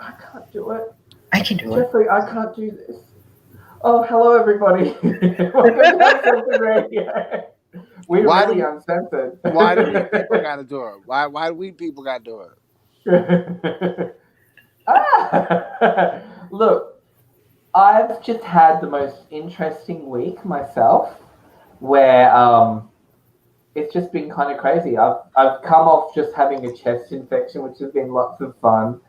I can't do it. I can do it. Jeffrey, I can't do this. Oh, hello, everybody. Welcome to Uncensored Radio. We're Why really do uncensored. why do we people got to do it? Why do we people got to do it? Look, I've just had the most interesting week myself where it's just been kind of crazy. I've come off just having a chest infection, which has been lots of fun.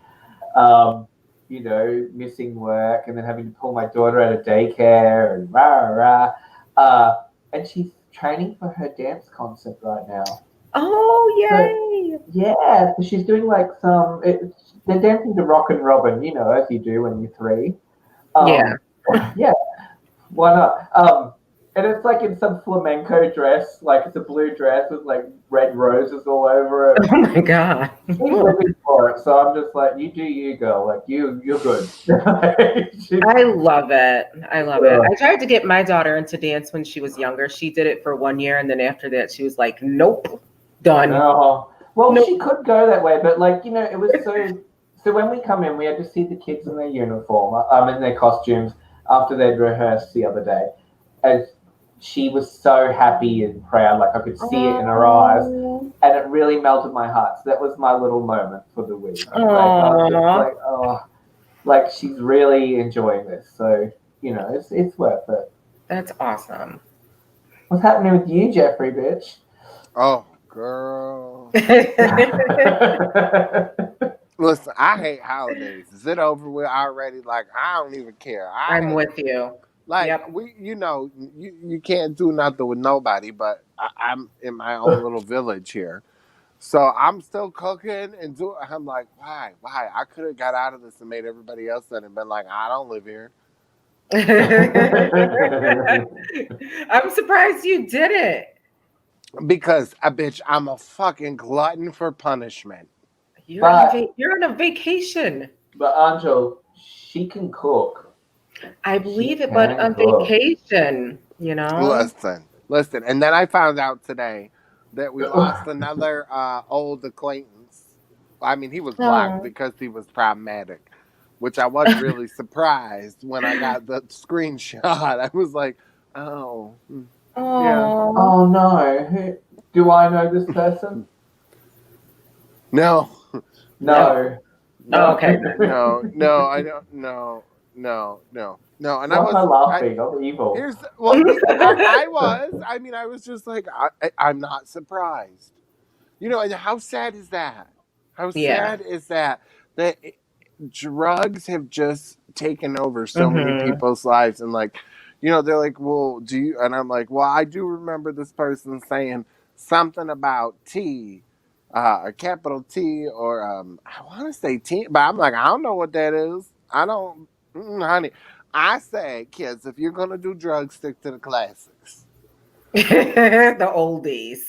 Um, missing work and then having to pull my daughter out of daycare and rah rah. And she's training for her dance concert right now. So, Oh, yay! yeah, so she's doing like they're dancing to Rock and Robin, as you do when you're three. Yeah. Yeah, why not? And it's like in some flamenco dress, like it's a blue dress with like red roses all over it. Oh my god. She's living for it, so I'm just like, you do you, girl. Like you're good. I love it. I love it. I tried to get my daughter into dance when she was younger. She did it for 1 year, and then after that, she was like, "Nope, done." Oh, well, Nope. she could go that way, but like it was so. So when we come in, we had to see the kids in their uniform, in their costumes after they'd rehearsed the other day, and she was so happy and proud, like I could see it in her eyes, and it really melted my heart. So that was my little moment for the week. Like, I was just like, oh, like she's really enjoying this. So it's worth it. That's awesome. What's happening with you, Jeffrey, bitch? Oh, girl. Listen, I hate holidays. Is it over with already? Like, I don't even care. I'm with you. Like, Yep. you can't do nothing with nobody, but I'm in my own little village here. So I'm still cooking and doing. I'm like, why? I could have got out of this and made everybody else done and been like, I don't live here. I'm surprised you did it. Because, bitch, I'm a fucking glutton for punishment. You're on a vacation. But Angel, she can cook. I believe it, but on vacation, Listen. And then I found out today that we lost another old acquaintance. I mean, he was blocked because he was problematic, which I was really surprised when I got the screenshot. I was like, oh. Yeah. Oh, no. Do I know this person? No. No. Okay. No, I don't. No. And why am I laughing? I'm evil. I was. I mean, I was just like, I'm not surprised. And how sad is that? How sad is that? That drugs have just taken over so many people's lives, and like, they're like, well, do you? And I'm like, well, I do remember this person saying something about tea. A capital T or I want to say T, but I'm like, I don't know what that is. I don't, honey. I say, kids, if you're gonna do drugs, stick to the classics. The oldies.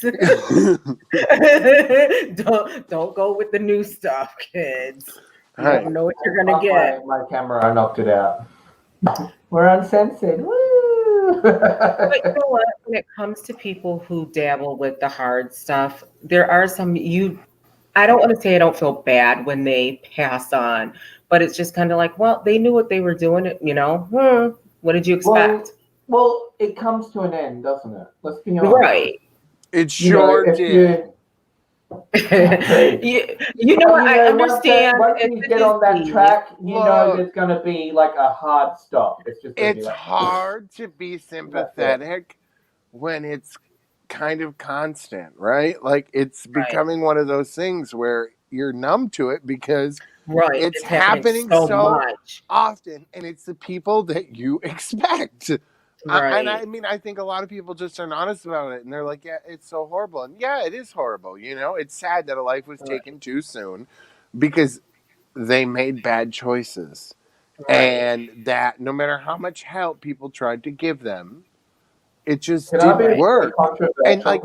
don't go with the new stuff, kids. You don't know what you're gonna get. My camera, I knocked it out. We're uncensored. Woo! But you know what? When it comes to people who dabble with the hard stuff, there are some I don't want to say I don't feel bad when they pass on, but it's just kind of like, well, they knew what they were doing, what did you expect? Well, it comes to an end, doesn't it? Let's be honest. Right. It sure did. I understand. Once you get on that track, there's going to be like a hard stop. It's hard to be sympathetic when it's kind of constant, right? Like it's becoming one of those things where you're numb to it because it's happening so much. often, and it's the people that you expect. And I mean, I think a lot of people just aren't honest about it, and they're like, "Yeah, it's so horrible," and yeah, it is horrible. It's sad that a life was taken too soon because they made bad choices, and that no matter how much help people tried to give them, it just didn't work. And like,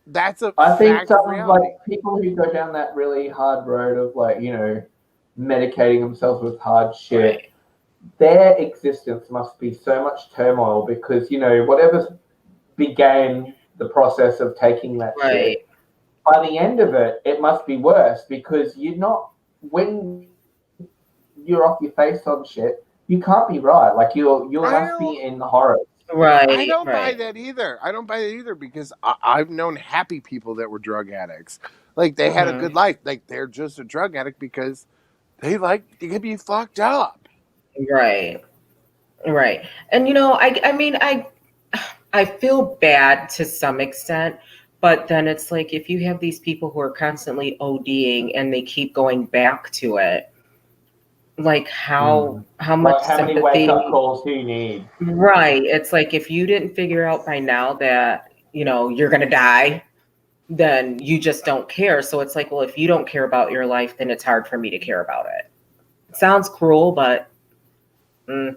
that's I think some like people who go down that really hard road of like medicating themselves with hard shit. Their existence must be so much turmoil because whatever began the process of taking that shit, by the end of it, it must be worse because you're not when you're off your face on shit, you can't be right. Like you must be in the horror. Right. I don't buy right. that either. I don't buy that either because I've known happy people that were drug addicts. Like they had a good life. Like they're just a drug addict because they can be fucked up. Right. Right. And I mean I feel bad to some extent, but then it's like if you have these people who are constantly ODing and they keep going back to it, like how much Like how many sympathy. wake up calls do you need? Right. It's like if you didn't figure out by now that, you're gonna die, then you just don't care. So it's like, well, if you don't care about your life, then it's hard for me to care about it. It sounds cruel, but I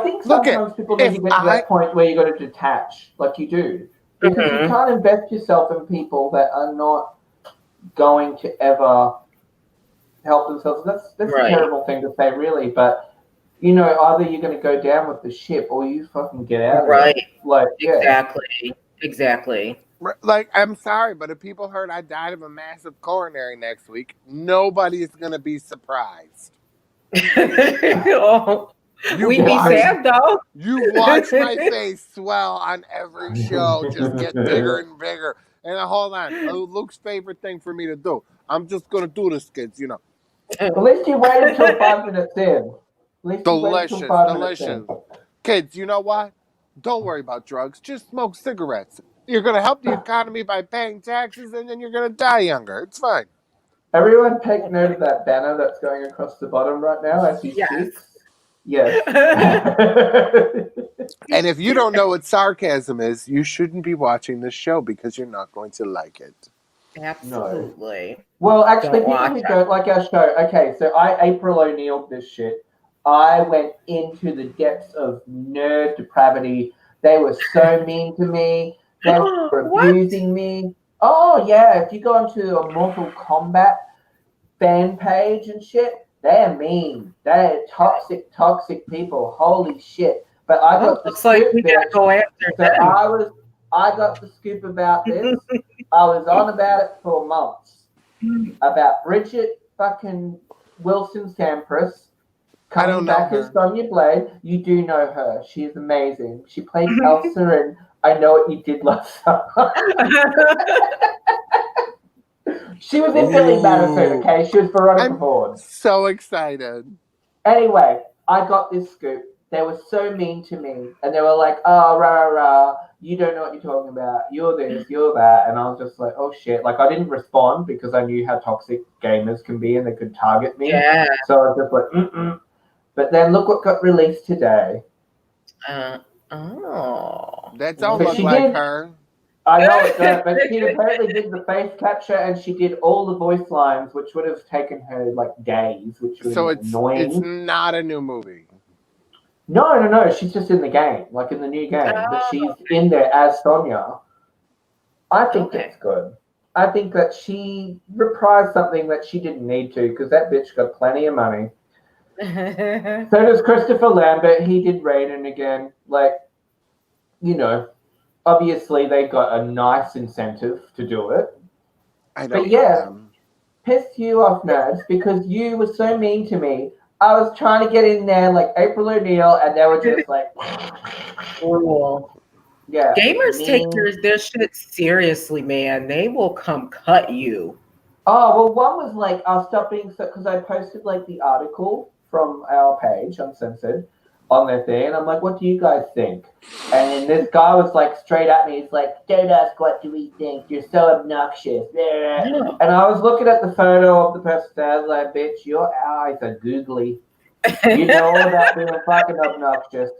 think sometimes people need to get to that point where you got to detach, like you do, because you can't invest yourself in people that are not going to ever help themselves. That's a terrible thing to say, really. But either you're going to go down with the ship or you fucking get out of right. it. Like, Exactly. Like, I'm sorry, but if people heard I died of a massive coronary next week, nobody's gonna be surprised. We'd be sad though. You watch my face swell on every show, just get bigger and bigger. And hold on, Luke's favorite thing for me to do. I'm just gonna do this, kids. At least you wait until 5 minutes in. Delicious. Kids, you know what? Don't worry about drugs. Just smoke cigarettes. You're gonna help the economy by paying taxes, and then you're gonna die younger. It's fine. Everyone take note of that banner that's going across the bottom right now as he speaks. Yes. And if you don't know what sarcasm is, you shouldn't be watching this show because you're not going to like it. Absolutely. No. Well, actually, people who don't like our show, okay, so I April O'Neil'd this shit. I went into the depths of nerd depravity. They were so mean to me. They were abusing me. Oh, yeah, if you go onto a Mortal Kombat fan page and shit, they're mean. They're toxic people. Holy shit. But I got the scoop. Like we gotta go after so I got the scoop about this. I was on about it for months. About Bridgette fucking Wilson Sampras coming back as Sonya Blade. You do know her. She is amazing. She played Elsa and I Know What You Did Last Summer. She was in Billy Madison, okay? She was Veronica Ford. So excited. Anyway, I got this scoop. They were so mean to me. And they were like, oh, rah. You don't know what you're talking about. You're this, you're that. And I was just like, oh, shit. Like, I didn't respond because I knew how toxic gamers can be and they could target me. Yeah. So I was just like, But then look what got released today. That don't look like her. I know it does, but she apparently did the face capture and she did all the voice lines, which would have taken her like days, which was annoying. It's not a new movie. No. She's just in the game, like in the new game, but she's in there as Sonya. I think that's good. I think that she reprised something that she didn't need to because that bitch got plenty of money. So does Christopher Lambert. He did Raiden again. Like, obviously they got a nice incentive to do it. But yeah, pissed you off, nerds, because you were so mean to me. I was trying to get in there like April O'Neil, and they were just like, yeah. Gamers take their shit seriously, man. They will come cut you. Oh, well, one was like, I'll stop being so, because I posted like the article from our page, Uncensored, on their thing, and I'm like, what do you guys think? And this guy was like straight at me, he's like, don't ask what do we think, you're so obnoxious. Yeah. And I was looking at the photo of the person, I was like, bitch, your eyes are googly. You know all about being fucking obnoxious,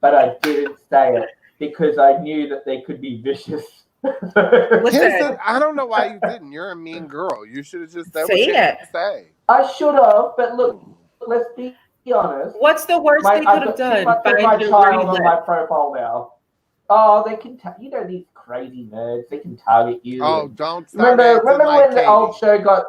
but I didn't say it because I knew that they could be vicious. Listen, I don't know why you didn't. You're a mean girl. You should have just said what you had to say. I should have, but look, let's be honest. What's the worst they could have done? Find my child on my profile now. Oh, they can. These crazy nerds. They can target you. Oh, don't. Remember when the old show got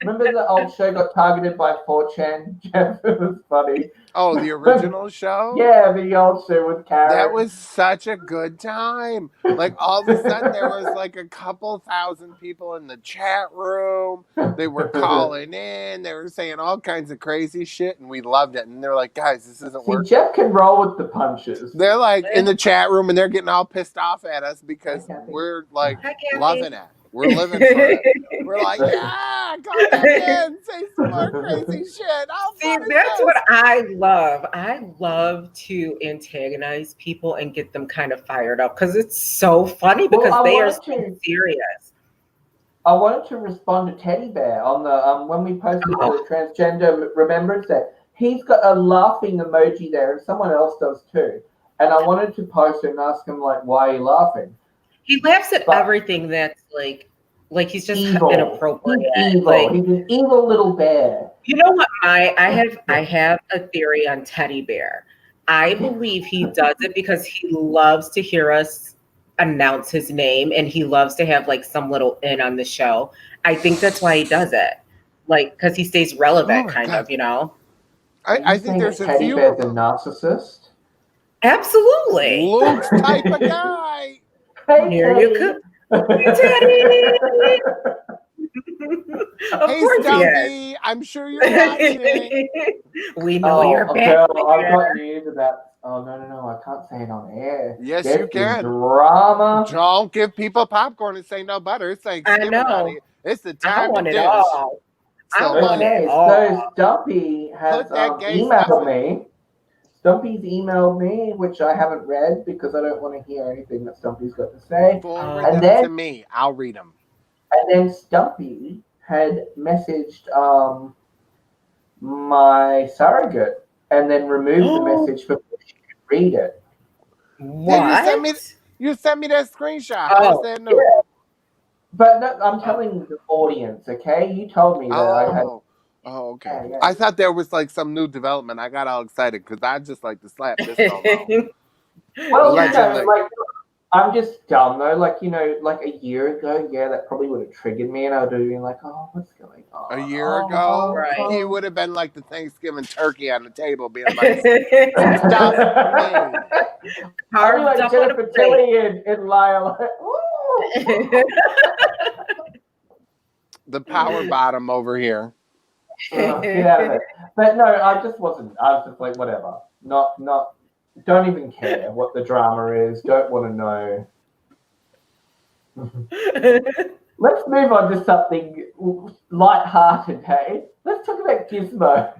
Remember the old show got targeted by 4chan? Jeff, it was funny. Oh, the original show? Yeah, the old show with Karen. That was such a good time. Like all of a sudden there was like a couple thousand people in the chat room. They were calling in. They were saying all kinds of crazy shit and we loved it. And they're like, guys, this isn't working. Jeff can roll with the punches. They're like in the chat room and they're getting all pissed off at us because we're like loving it. We're living for it. We're like, yeah, come back in, say some more crazy shit. See, that's what I love. I love to antagonize people and get them kind of fired up because it's so funny because they are so serious. I wanted to respond to Teddy Bear on the when we posted the Transgender Remembrance Day. He's got a laughing emoji there, and someone else does too. And I wanted to post it and ask him, like, why are you laughing? He laughs at everything that's like he's just evil. Inappropriate. He's evil. Like, he's an evil little bear. You know what? I have a theory on Teddy Bear. I believe he does it because he loves to hear us announce his name and he loves to have like some little in on the show. I think that's why he does it. Like, because he stays relevant, of, you know? I think there's a few. Teddy Bear's a narcissist. Absolutely. Luke's type of guy. Hey, here you go. Teddy. Hey, Stumpy, I'm sure you're watching. We know you're back. I've got news of that. Oh, no, I can't say it on air. Yes, you can. Drama. Don't give people popcorn and say no butter. It's Thanksgiving, honey. It's the time to dish. I want it all. So Stumpy has emailed me. Stumpy's emailed me, which I haven't read because I don't want to hear anything that Stumpy's got to say. Forward them to me. I'll read them. And then Stumpy had messaged my surrogate and then removed the message before she could read it. What? You sent me that screenshot. Oh, I said no. Yeah. But no, I'm telling the audience, okay? You told me that I had... Oh, okay. Yeah. I thought there was like some new development. I got all excited because I just like to slap this on. Well, like, I'm just dumb though. Like, you know, like a year ago, that probably would have triggered me, and I would have been like, "Oh, what's going on?" A year ago, right? He would have been like the Thanksgiving turkey on the table, being like, "Stuff me." I'd be like Jennifer Tilly in Lyle. The power bottom over here. Get out of it. But no, I just wasn't. I was just like, whatever. Not. Don't even care what the drama is. Don't want to know. Let's move on to something light-hearted, hey? Let's talk about Gizmo.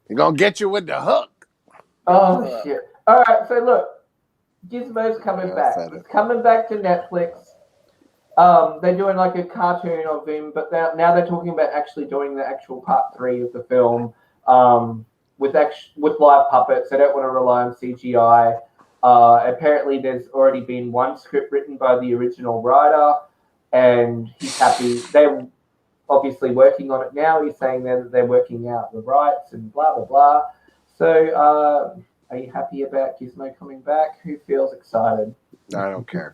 You're going to get you with the hook. Oh, shit. All right, so look. Gizmo's coming back. It's coming back to Netflix. They're doing like a cartoon of him, but now they're talking about actually doing the actual part 3 of the film with live puppets. They don't want to rely on CGI. Apparently, there's already been one script written by the original writer, and he's happy. They're obviously working on it now. He's saying that they're working out the rights and blah, blah, blah. So, are you happy about Gizmo coming back? Who feels excited? I don't care.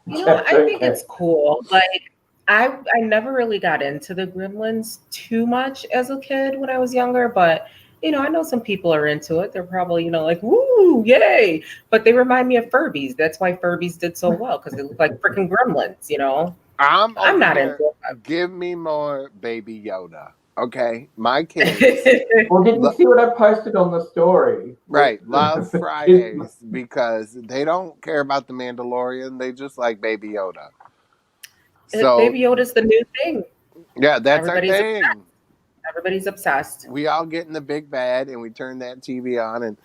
You know, I think it's cool. Like, I never really got into the Gremlins too much as a kid when I was younger, but you know, I know some people are into it. They're probably, you know, like, woo, yay. But they remind me of Furbies. That's why Furbies did so well, because they look like freaking Gremlins, you know? I'm not into it. Give me more Baby Yoda. Okay? My kids. Well, did you see what I posted on the story? Right. Love Fridays because they don't care about the Mandalorian. They just like Baby Yoda. So Baby Yoda's the new thing. Yeah, that's our thing. Obsessed. Everybody's obsessed. We all get in the big bed and we turn that TV on and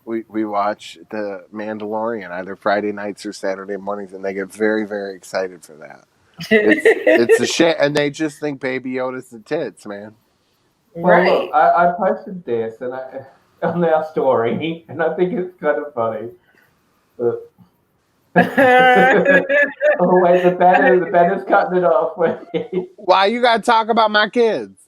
we watch the Mandalorian either Friday nights or Saturday mornings, and they get very, very excited for that. It's a shit, and they just think Baby Yoda's the tits, man. Well, right. Look, I posted this and on our story, and I think it's kind of funny. But oh wait, the banner's cutting it off. Why you gotta talk about my kids?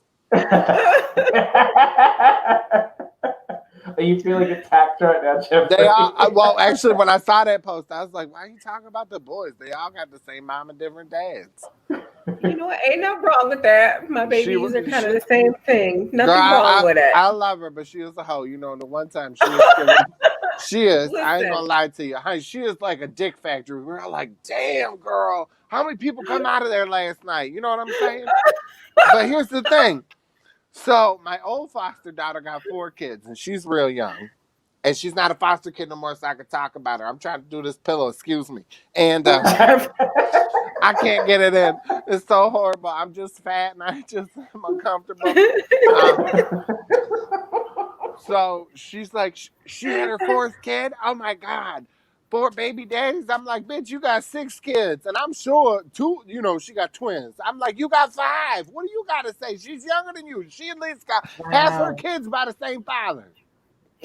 Are you feeling attacked right now, Jeffrey? They all, well, actually, when I saw that post, I was like, why are you talking about the boys? They all got the same mom and different dads. You know what? Ain't nothing wrong with that. My babies are kind of the same thing. Nothing wrong with it. I love her, but she is a hoe. You know, the one time she is killing. She is. Listen. I ain't gonna lie to you. Honey, she is like a dick factory. We're all like, damn, girl. How many people come out of there last night? You know what I'm saying? But here's the thing. So my old foster daughter got 4 kids, and she's real young. And she's not a foster kid no more, so I could talk about her. I'm trying to do this pillow, excuse me. And I can't get it in. It's so horrible. I'm just fat and I'm uncomfortable. So she's like, she had her 4th kid. Oh my God. 4 baby daddies. I'm like, bitch, you got 6 kids. And I'm sure 2, she got twins. I'm like, you got 5. What do you got to say? She's younger than you. She at least got half her kids by the same father.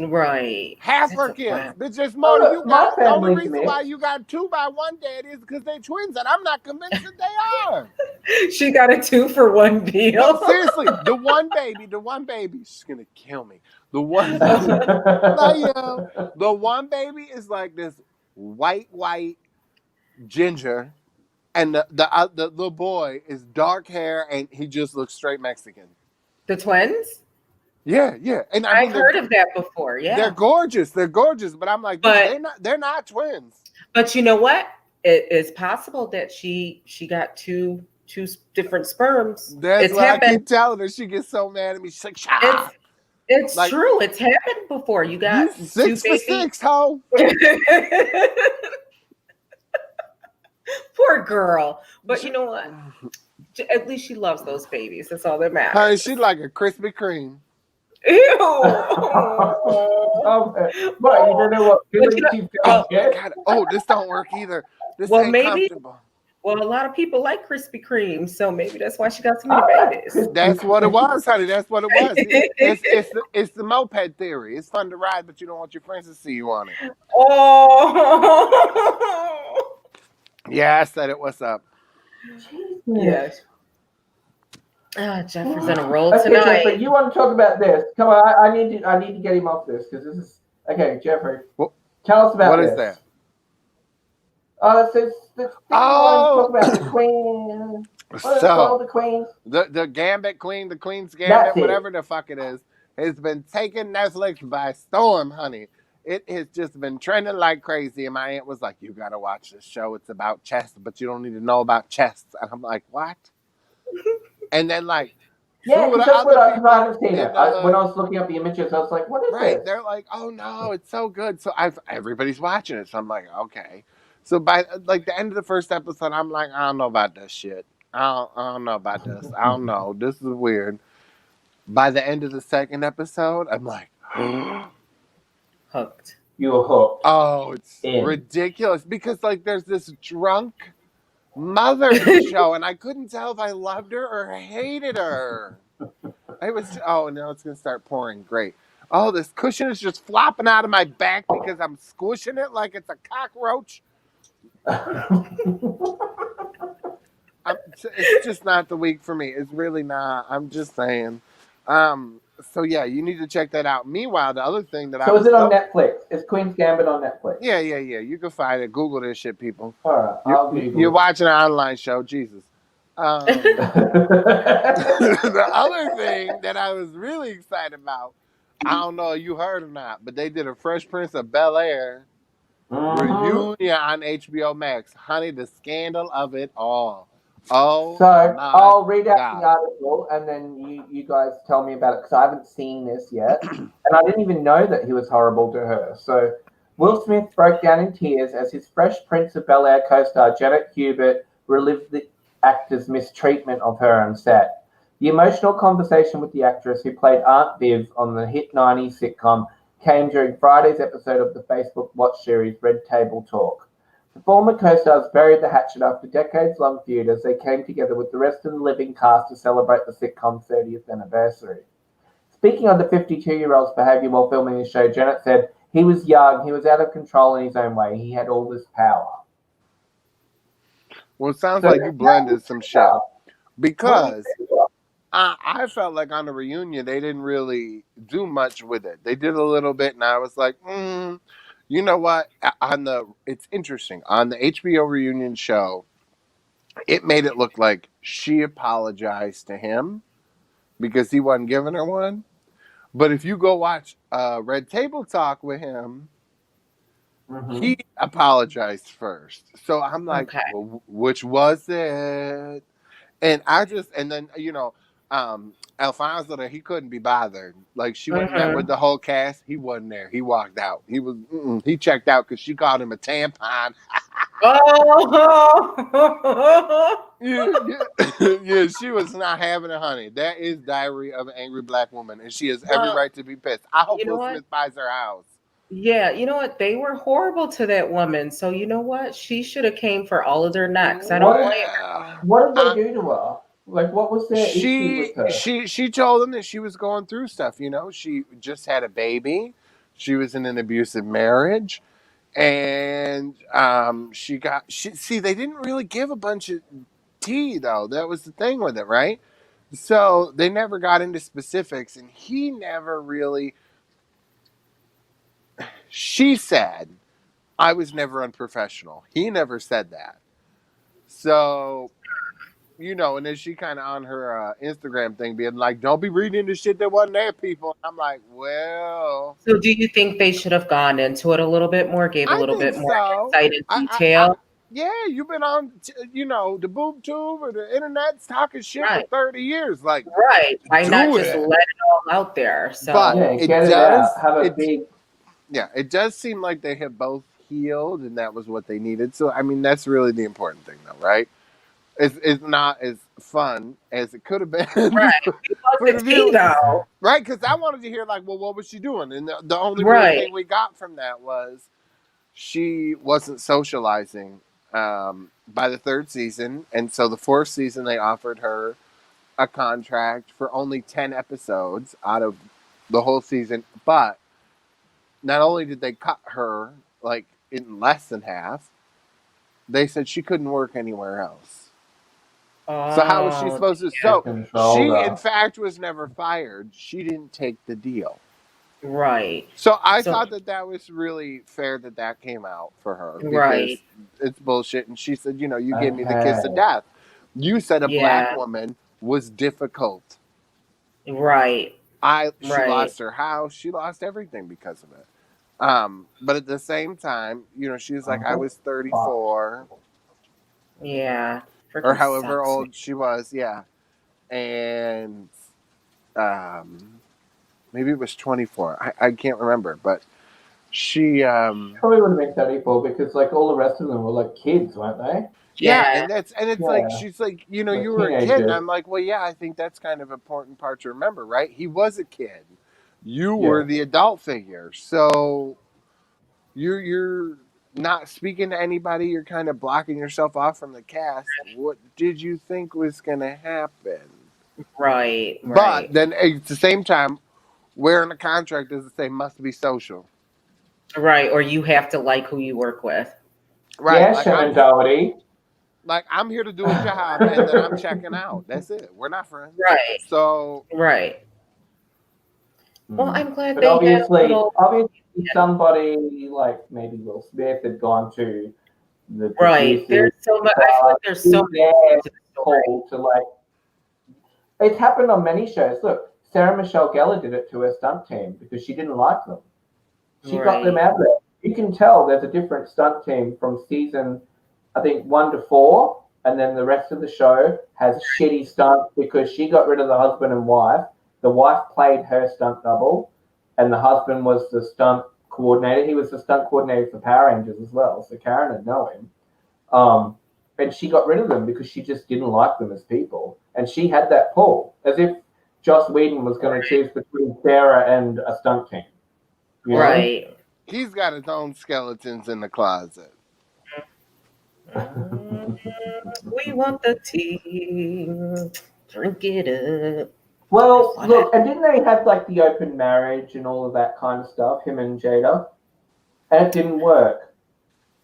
Right. Half her kids. Bitch, there's more than you got. The only reason why you got 2 by one dad is because they twins, and I'm not convinced that they are. She got a 2-for-1 deal. No, seriously, the one baby, she's gonna kill me. The one baby is like this white ginger, and the little boy is dark hair, and he just looks straight Mexican. The twins? Yeah, and I've heard of that before. Yeah, they're gorgeous, but I'm like, they're not twins. But you know what? It is possible that she got two different sperms. That's what I keep telling her. She gets so mad at me. She's like, shut up. It's like, true. It's happened before. You got 6 for 6, ho. Poor girl. But you know what? At least she loves those babies. That's all that matters. Honey, she's like a Krispy Kreme. Ew. But you don't know what feelings you feel. Oh, this don't work either. This well, ain't maybe. Comfortable. Well, a lot of people like Krispy Kreme, so maybe that's why she got so many babies. That's what it was, honey. That's what it was. It's the moped theory. It's fun to ride, but you don't want your friends to see you on it. Oh. Yeah, I said it. What's up? Yes. Jeffrey's on a roll tonight. Jeffrey, you want to talk about this? Come on, I need to get him off this because this is okay. Jeffrey, tell us about this. What is that? Talk about the queen. The queen. The Gambit Queen, the Queen's Gambit, whatever the fuck it is, has been taking Netflix by storm, honey. It has just been trending like crazy. And my aunt was like, you got to watch this show. It's about chess, but you don't need to know about chess. And I'm like, what? And then like, yeah, that's what I haven't seen it. When I was looking up the images, I was like, what is this? They're like, oh no, it's so good. So everybody's watching it. So I'm like, okay. So by like the end of the first episode, I'm like, I don't know about this shit. I don't know about this. I don't know. This is weird. By the end of the second episode, I'm like, hooked. You were hooked. Oh, it's ridiculous because like there's this drunk mother show, and I couldn't tell if I loved her or hated her. It was. Oh, now it's gonna start pouring. Great. Oh, this cushion is just flopping out of my back because I'm squishing it like it's a cockroach. It's just not the week for me. It's really not. I'm just saying. So yeah, you need to check that out. Meanwhile, the other thing that is it on Netflix? Is Queen's Gambit on Netflix? Yeah. You can find it. Google this shit, people. All right, I'll Google. You're watching an online show, Jesus. The other thing that I was really excited about, I don't know if you heard or not, but they did a Fresh Prince of Bel-Air reunion on HBO Max. Honey, the scandal of it all. Oh, so I'll read out the article and then you guys tell me about it because I haven't seen this yet. And I didn't even know that he was horrible to her. So Will Smith broke down in tears as his Fresh Prince of Bel-Air co-star Janet Hubert relived the actor's mistreatment of her on set. The emotional conversation with the actress who played Aunt Viv on the hit 90s sitcom came during Friday's episode of the Facebook watch series Red Table Talk. The former co-stars buried the hatchet after decades-long feud as they came together with the rest of the living cast to celebrate the sitcom's 30th anniversary. Speaking of the 52-year-old's behavior while filming the show, Janet said, he was young, he was out of control in his own way, he had all this power. Well, it sounds like you blended some shit. Because I felt like on the reunion they didn't really do much with it. They did a little bit, and I was like, you know what? It's interesting on the HBO reunion show. It made it look like she apologized to him because he wasn't giving her one. But if you go watch Red Table Talk with him, he apologized first. So I'm like, Okay. well, which was it? And then, Alfonso, he couldn't be bothered. Like, she went and met with the whole cast. He wasn't there. He walked out. He checked out because she called him a tampon. Oh. Yeah, she was not having it, honey. That is Diary of an Angry Black Woman, and she has every right to be pissed. I hope Will Smith buys her house. Yeah, you know what? They were horrible to that woman. So you know what? She should have came for all of their necks. I don't blame her. What did they do to her? Like, what was their issue with her? She told them that she was going through stuff. She just had a baby. She was in an abusive marriage. And they didn't really give a bunch of tea, though. That was the thing with it, right? So they never got into specifics, and he never really. She said, I was never unprofessional. He never said that. So, and then she kind of on her Instagram thing being like, don't be reading the shit that wasn't there, people. I'm like, well. So do you think they should have gone into it a little bit more, gave a little bit more insight and detail? Yeah, you've been on, the boob tube or the internet talking shit for 30 years. Like, right. Why not just let it all out there? So, but it does have a big. Yeah, it does seem like they have both healed, and that was what they needed. So, I mean, that's really the important thing, though, right? It's not as fun as it could have been. Right. For the viewers. Right, because I wanted to hear, like, well, what was she doing? And the only real thing we got from that was she wasn't socializing by the third season. And so the fourth season, they offered her a contract for only 10 episodes out of the whole season. But not only did they cut her, like, in less than half, they said she couldn't work anywhere else. So how was she supposed to? So she, in fact, was never fired. She didn't take the deal. Right. So I thought that was really fair that came out for her. Because it's bullshit. And she said, you gave me the kiss of death. You said a black woman was difficult. Right. She lost her house. She lost everything because of it. But at the same time, she was like, I was 34. Yeah. Or however old she was, yeah. And maybe it was 24. I can't remember, but she probably would have been 34 because like all the rest of them were like kids, weren't they? Yeah, and it's like she's like, you were a kid, and I'm like, well, yeah, I think that's kind of an important part to remember, right? He was a kid. You were the adult figure, so you're not speaking to anybody. You're kind of blocking yourself off from the cast. What did you think was going to happen? Right. But then at the same time, wearing a contract doesn't say must be social. Right. Or you have to like who you work with. Right. Yeah, like Sharon Doherty. Like, I'm here to do a job and then I'm checking out. That's it. We're not friends. Right. So. Right. Well, I'm glad but obviously somebody like maybe Will Smith had gone to the There's so much. I feel like there's so much call to like. It's happened on many shows. Look, Sarah Michelle Gellar did it to her stunt team because she didn't like them. She got them out of there. You can tell there's a different stunt team from season, I think 1 to 4, and then the rest of the show has shitty stunts because she got rid of the husband and wife. The wife played her stunt double, and the husband was the stunt coordinator. He was the stunt coordinator for Power Rangers as well, so Karen would know him. And she got rid of them because she just didn't like them as people. And she had that pull, as if Joss Whedon was going to choose between Sarah and a stunt team. You know? He's got his own skeletons in the closet. We want the tea. Drink it up. Well, look, and didn't they have like the open marriage and all of that kind of stuff, him and Jada? And it didn't work.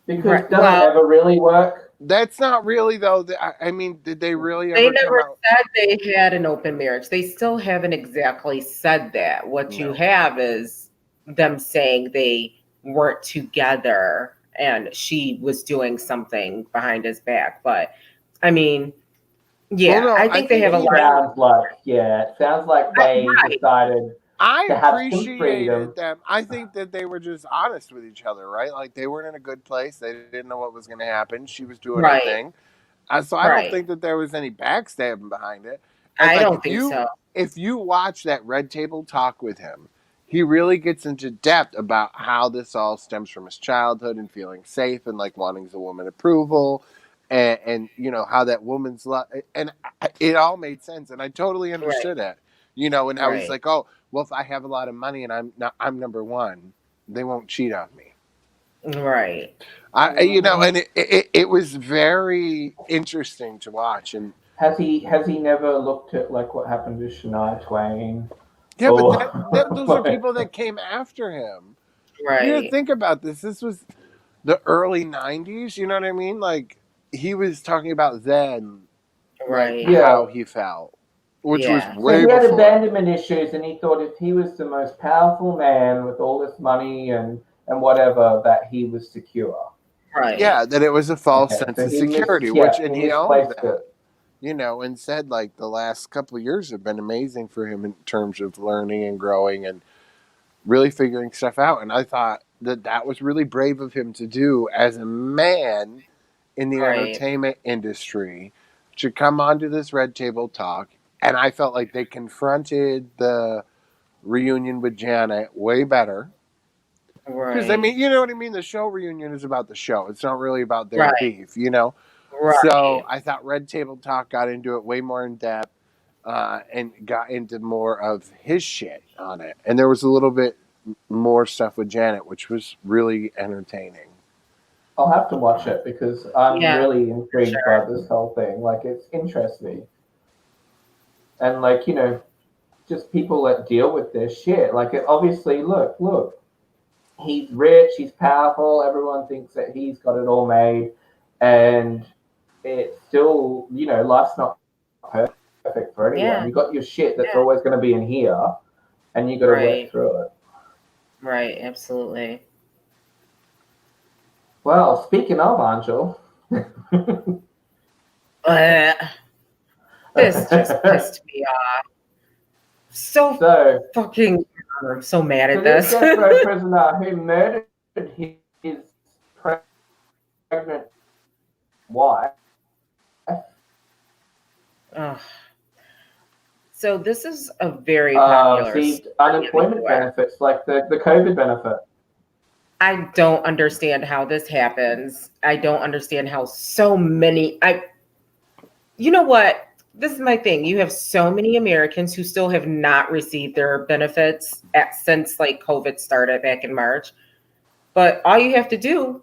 Because does it ever really work? That's not really though. I mean, did they really They ever come never out? said they had an open marriage. They still haven't exactly said that. What you No. have is them saying they weren't together and she was doing something behind his back. But I mean, yeah, No, I I think they have think a he lot. knew. It sounds like they Right, decided I to have some freedom. appreciated them. I think that they were just honest with each other, right? Like they weren't in a good place. They didn't know what was going to happen. She was doing her right, thing. So I don't right. think that there was any backstabbing behind it. And I like don't think so. if you watch that Red Table Talk with him, he really gets into depth about how this all stems from his childhood and feeling safe and like wanting the woman approval and you know how that woman's love and it all made sense and I totally Right, understood it. You know, and how he's right, like, "Oh, well if I have a lot of money and I'm number 1, they won't cheat on me." right. You know, Mhm. and it was very interesting to watch. And Has he never looked at like what happened to Shania Twain? yeah, but those are Or people that came after him. You know, Right, think about this. This was the early '90s. You know what I mean? Like he was talking about then, like right. yeah. how he felt, which was Yeah, So way he had before. abandonment issues, and he thought if he was the most powerful man with all this money and whatever, that he was secure. right. Yeah, that it was a false Okay, sense so of security, and he he owned misplaced that. it. You know, and said like the last couple of years have been amazing for him in terms of learning and growing and really figuring stuff out. And I thought that that was really brave of him to do as a man in the Right. entertainment industry to come onto this Red Table Talk. And I felt like they confronted the reunion with Janet way better. Because, I Right. mean, you know what I mean? The show reunion is about the show, it's not really about their Right. beef, you know? So Right. I thought Red Table Talk got into it way more in depth and got into more of his shit on it. And there was a little bit more stuff with Janet, which was really entertaining. I'll have to watch it because I'm Yeah, really for intrigued sure. by this whole thing. Like, it's interesting. And, like, just people that deal with this shit. Like, obviously, look, he's rich, he's powerful, everyone thinks that he's got it all made. And it's still, life's not perfect for anyone. Yeah. You got your shit that's Yeah. always going to be in here, and you got to work Right. through it. Right. Absolutely. Well, speaking of Angel, Uh, this just pissed me off. So so fucking. I'm so mad so at this this. death row prisoner who murdered his pregnant wife. Ugh. So this is a very popular Received story in the unemployment US. benefits, like the COVID benefit. I don't understand how this happens. I don't understand how so many. You know what? This is my thing. You have so many Americans who still have not received their benefits since like COVID started back in March. But all you have to do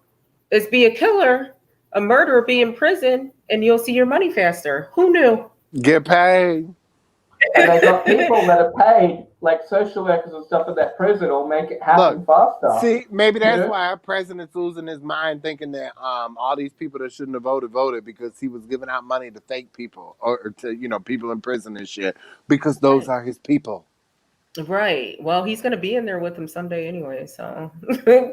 is be a killer, a murderer, be in prison, and you'll see your money faster. Who knew? Get paid. And they got people that are paid, like social workers and stuff at that prison, will make it Look, happen faster. see, maybe You that's know? why our president's losing his mind, thinking that all these people that shouldn't have voted because he was giving out money to fake people or to people in prison and shit because those Right. are his people. Right. Well, he's going to be in there with them someday anyway. So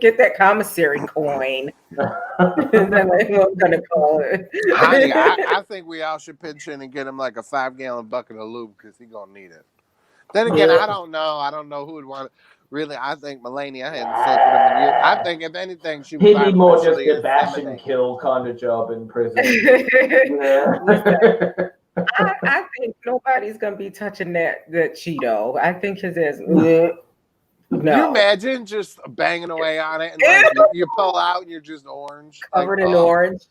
get that commissary coin. That's what I'm going to call Honey, it. I think we all should pitch in and get him like a 5-gallon bucket of lube because he's gonna need it. Then again, Yeah. I don't know. I don't know who would want it. Really, I think Melania hadn't slept with him in years. I think if anything, she would He'd be more just artificially a bash and inseminate. kill kind of job in prison. Listen, Yeah. I think nobody's going to be touching that Cheeto. I think his ass. No. You imagine just banging away on it and like you pull out and you're just orange, Covered like, in orange.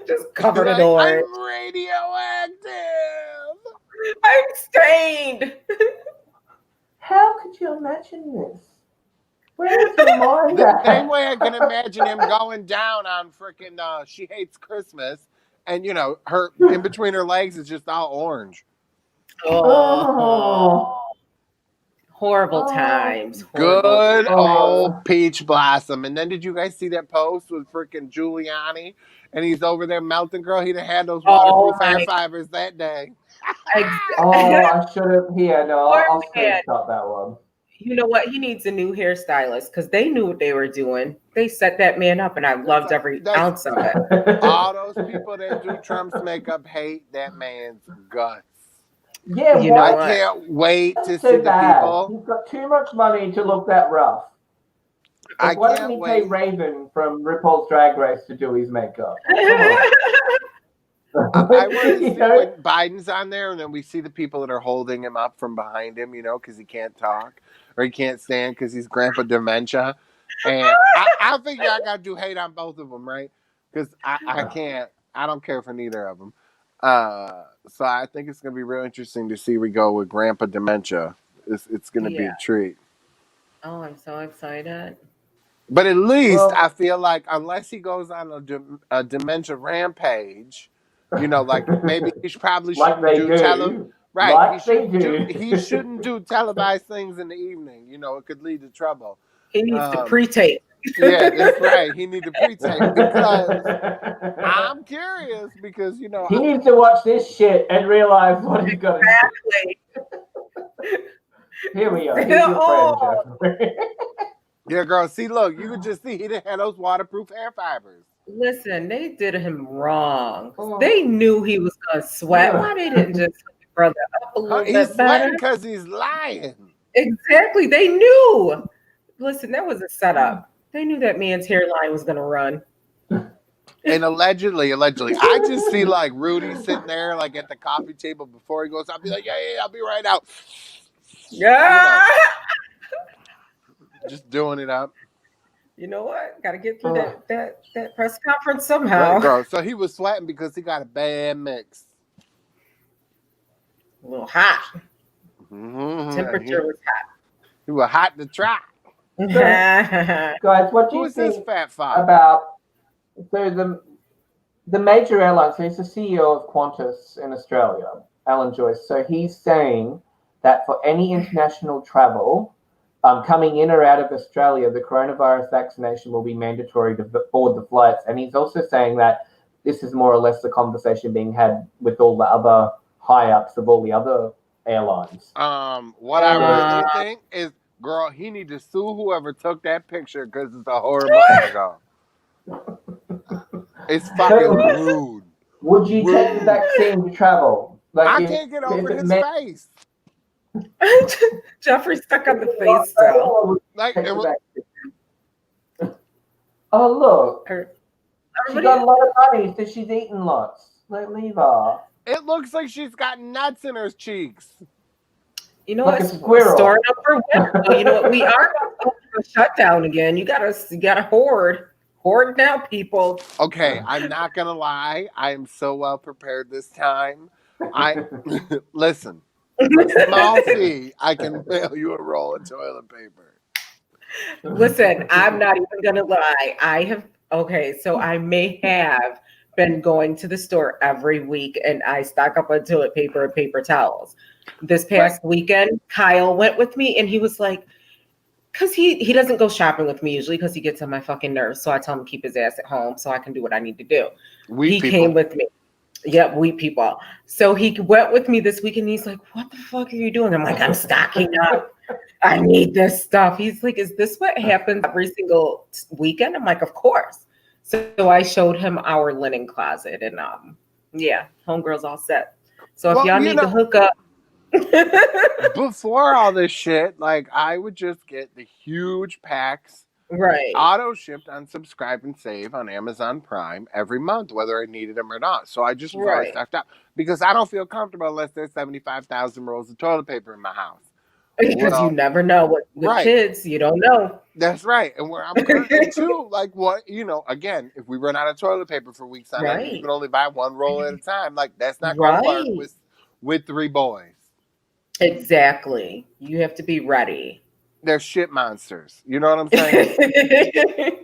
Just covered in orange. I'm radioactive. I'm stained. How could you imagine this? Where is your mind The at? same way I can imagine him going down on freaking She Hates Christmas, and her in between her legs is just all orange. Oh. Horrible times. Good Oh. old Peach Blossom. And then did you guys see that post with freaking Giuliani? And he's over there melting, girl. He done had those waterproof hair fibers that day. I should have. Yeah, no, I'll Poor man. screenshot that one. You know what? He needs a new hairstylist because they knew what they were doing. They set that man up, and I loved every ounce of it. All those people that do Trump's makeup hate that man's guts. Yeah, You know I what? can't wait to That's so see the bad. people. He's got too much money to look that rough. I Why doesn't can't he pay wait. Raven from RuPaul's Drag Race to do his makeup? I want to see You know? when Biden's on there, and then we see the people that are holding him up from behind him, you know, because he can't talk or he can't stand because he's grandpa dementia. And I figure I got to do hate on both of them, right? Because I can't. I don't care for neither of them. So I think it's going to be real interesting to see we go with grandpa dementia. It's going to be a treat. Oh, I'm so excited. But at least I feel like unless he goes on a dementia rampage, you know, like maybe he probably shouldn't he shouldn't do televised things in the evening. You know, it could lead to trouble. He needs to pre-tape. Yeah, that's right. He needs to pre-tape because I'm curious because, you know. He needs to watch this shit and realize what he's got to do. Here we are. Here's your friend, Jeffrey. Yeah, girl. See, look, you could just see he didn't have those waterproof hair fibers. Listen, they did him wrong. They knew he was gonna sweat. Why they didn't just put the brother up a little bit better? He's sweating because he's lying. Exactly. They knew. Listen, that was a setup. They knew that man's hairline was gonna run. And allegedly, I just see like Rudy sitting there like at the coffee table before he goes. I'll be like, yeah, I'll be right out. Yeah. Just doing it up. You know what? Got to get through that press conference somehow. Right, girl. So he was sweating because he got a bad mix. A little hot. Mm-hmm. Temperature was hot. He was hot to try. Guys, what do you think this fat father? About the major airlines? So he's the CEO of Qantas in Australia, Alan Joyce. So he's saying that for any international travel coming in or out of Australia, the coronavirus vaccination will be mandatory to board the flights. And he's also saying that this is more or less the conversation being had with all the other high-ups of all the other airlines. What I really think is, girl, he need to sue whoever took that picture because it's a horrible angle. It's fucking rude. Would you take the vaccine to travel? Like I can't get over his face. Jeffrey's stuck on the face still. Like, oh, look. She Everybody, got a lot of money, so she's eating lots. Leave her. it looks like she's got nuts in her cheeks. you know Like what? a squirrel. Storing up for winter. Well, you know what? We are going to a shutdown again. You gotta hoard now, people. Okay, I'm not gonna lie. I am so well prepared this time. Listen. Small fee, I can mail you a roll of toilet paper. Listen, I'm not even gonna lie. So I may have been going to the store every week and I stock up on toilet paper and paper towels. This past weekend, Kyle went with me and he was like, because he doesn't go shopping with me usually because he gets on my fucking nerves. So I tell him to keep his ass at home so I can do what I need to do. Came with me. Yep, we people. So he went with me this week and he's like, what the fuck are you doing? I'm like, I'm stocking up. I need this stuff. He's like, is this what happens every single weekend? I'm like, of course. So I showed him our linen closet and homegirl's all set. So if y'all need to hook up. Before all this shit, like I would just get the huge packs. Right. Auto shipped on Subscribe and Save on Amazon Prime every month, whether I needed them or not. So I just really stocked up because I don't feel comfortable unless there's 75,000 rolls of toilet paper in my house. Because you never know with kids, you don't know. That's right. And where I'm currently too, like what, again, if we run out of toilet paper for weeks on end, you can only buy one roll at a time. Like that's not going to work with 3 boys. Exactly. You have to be ready. They're shit monsters. You know what I'm saying?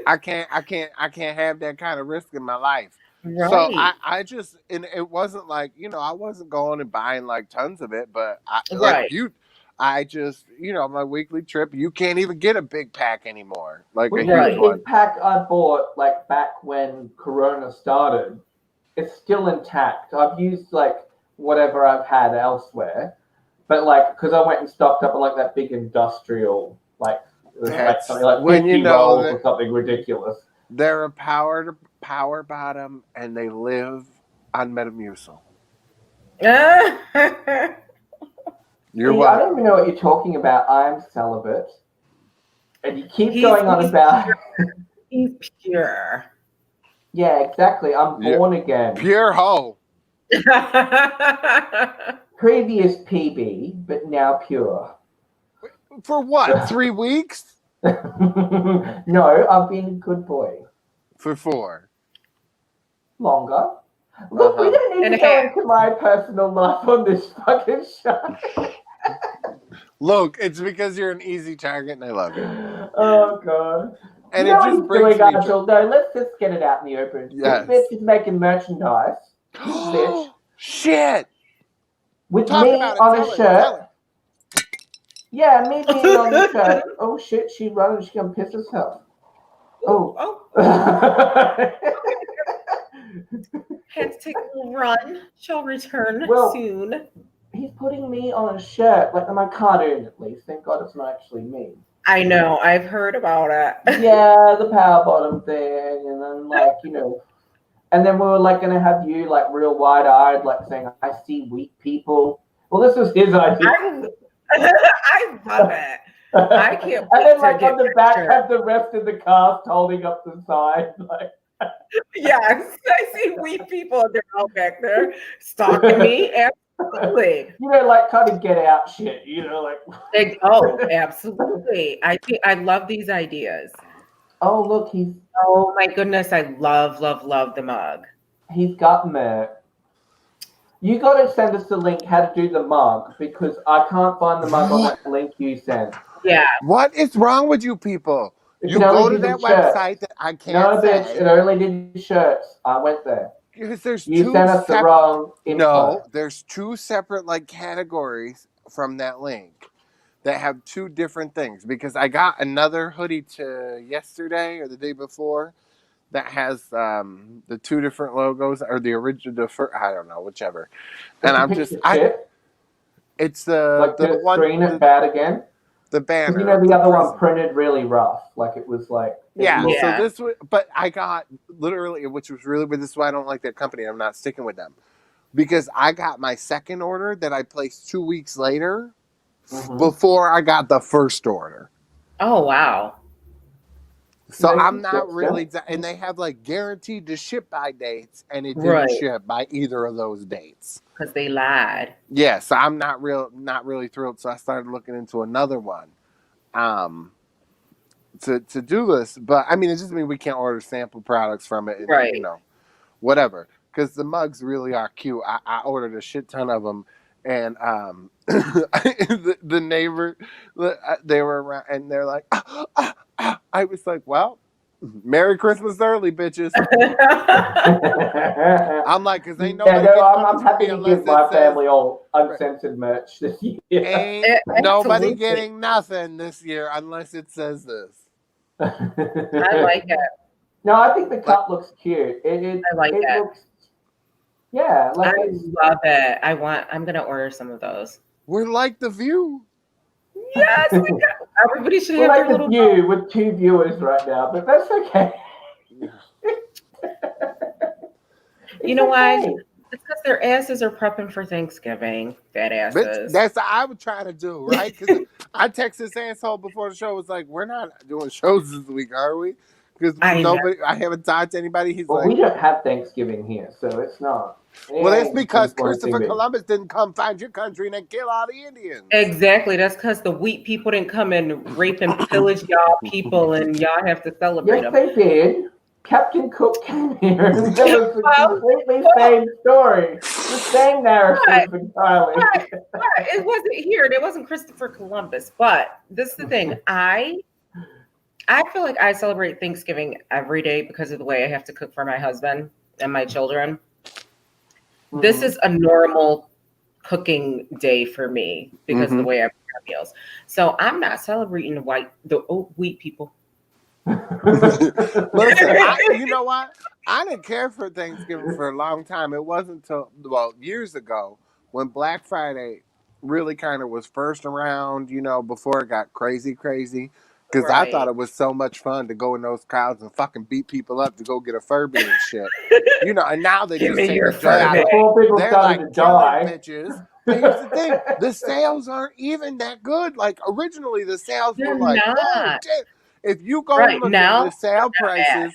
I can't have that kind of risk in my life. Right. So I just, and it wasn't like, I wasn't going and buying like tons of it, but I just, my weekly trip, you can't even get a big pack anymore. Like Which a is huge the one. big pack I bought like back when Corona started. It's still intact. I've used like whatever I've had elsewhere, but like because I went and stocked up on like that big industrial like something like when 50 rolls or something ridiculous. They're a power bottom and they live on Metamucil. You're welcome. I don't even know what you're talking about. I'm celibate. And you keep going on about... He's pure. Yeah, exactly. I'm born again. Pure hoe. Previous PB, but now pure. For what? 3 weeks? No, I've been a good boy. For 4. Longer. Look, we don't need to go into my personal life on this fucking show. Look, it's because you're an easy target and I love you. Oh, God. And you know it just brings me Archel? No, let's just get it out in the open. Yes. This bitch is making merchandise. This bitch. Shit. With Talk me about it. on Tell a it. shirt. Tell it. Yeah, me being on the shirt. Oh, shit, she running. She gonna piss herself. Oh. Had to take a little run. She'll return soon. He's putting me on a shirt, like on my cartoon at least. Thank God it's not actually me. I know. I've heard about it. Yeah, the power bottom thing, and then like and then we were like gonna have you like real wide eyed, like saying, "I see weak people." Well, this was his idea. I love it. I can't. And then like on the back, have the rest of the cast holding up the side, like. Yes, I see weak people. They're all back there stalking me. Absolutely. Like kind of Get Out shit. Like. Oh, absolutely. I love these ideas. Oh, look, he's. Oh my goodness, I love the mug. He's got me. You got to send us the link how to do the mug because I can't find the mug on that link you sent. Yeah. What is wrong with you people? You go to that website that I can't No, bitch, it only did shirts. I went there. Because you sent us the wrong info. No, there's 2 separate like categories from that link that have 2 different things. Because I got another hoodie yesterday or the day before that has the 2 different logos or the original. I don't know, whichever. And I'm just it's the one. Screen it bad again. The banner. The other one printed really rough, like it was like. Yeah. So this was, but I got literally, which was really, but this is why I don't like that company. I'm not sticking with them because I got my second order that I placed 2 weeks later before I got the first order. Oh wow. So I'm not really, and they have like guaranteed to ship by dates, and it didn't ship by either of those dates because they lied. Yeah, so I'm not really thrilled. So I started looking into another one, to do this. But I mean, it just means we can't order sample products from it, and, whatever. Because the mugs really are cute. I ordered a shit ton of them, and the neighbor, they were around, and they're like. I was like, well, Merry Christmas early, bitches. I'm like, because ain't nobody. I'm happy to give my family all uncensored merch this year. Ain't nobody getting nothing this year unless it says this. I like it. No, I think the cup looks cute. I like it. Looks, yeah, like I love it. I'm gonna order some of those. We're like The View. Yes, everybody should have like their little View with 2 viewers right now, but that's okay. You know why? It's because their asses are prepping for Thanksgiving. Fat asses. That's what I was trying to do, right? Because I texted this asshole before the show. Was like, we're not doing shows this week, are we? Because I haven't talked to anybody. He's like, we don't have Thanksgiving here, so it's not. Well, that's because Christopher Columbus didn't come find your country and then kill all the Indians. Exactly. That's because the wheat people didn't come and rape and pillage y'all people, and y'all have to celebrate them. Yes, they did. Captain Cook came here and it was a completely same story. The same narrative entirely. But it wasn't here. It wasn't Christopher Columbus. But this is the thing. I feel like I celebrate Thanksgiving every day because of the way I have to cook for my husband and my children. This is a normal cooking day for me because of the way I prepare meals. So I'm not celebrating the wheat people. Listen, you know what? I didn't care for Thanksgiving for a long time. It wasn't until, well, years ago when Black Friday really kind of was first around, you know, before it got crazy. Because I thought it was so much fun to go in those crowds and fucking beat people up to go get a Furby and shit. You know, and now they just take the joy out of it. They're like killing bitches. But here's the thing, the sales aren't even that good. Like, originally the sales were like, oh, damn. If you go look at the sale prices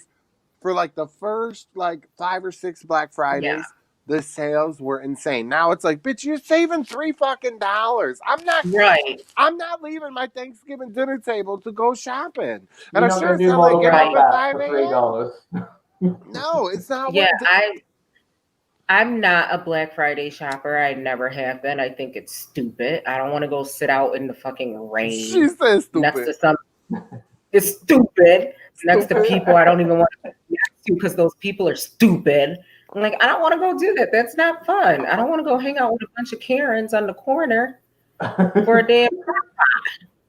for like the first like 5 or 6 Black Fridays, the sales were insane. Now it's like, bitch, you're saving $3 fucking. I'm not leaving my Thanksgiving dinner table to go shopping. And I'm sure it's not like get up at 5 a.m. No, it's not. Yeah, I'm not a Black Friday shopper. I never have been. I think it's stupid. I don't want to go sit out in the fucking rain. She says stupid. Next to some. It's stupid. Next to people I don't even want to be next to because those people are stupid. I'm like, I don't want to go do that. That's not fun. I don't want to go hang out with a bunch of Karens on the corner for a damn.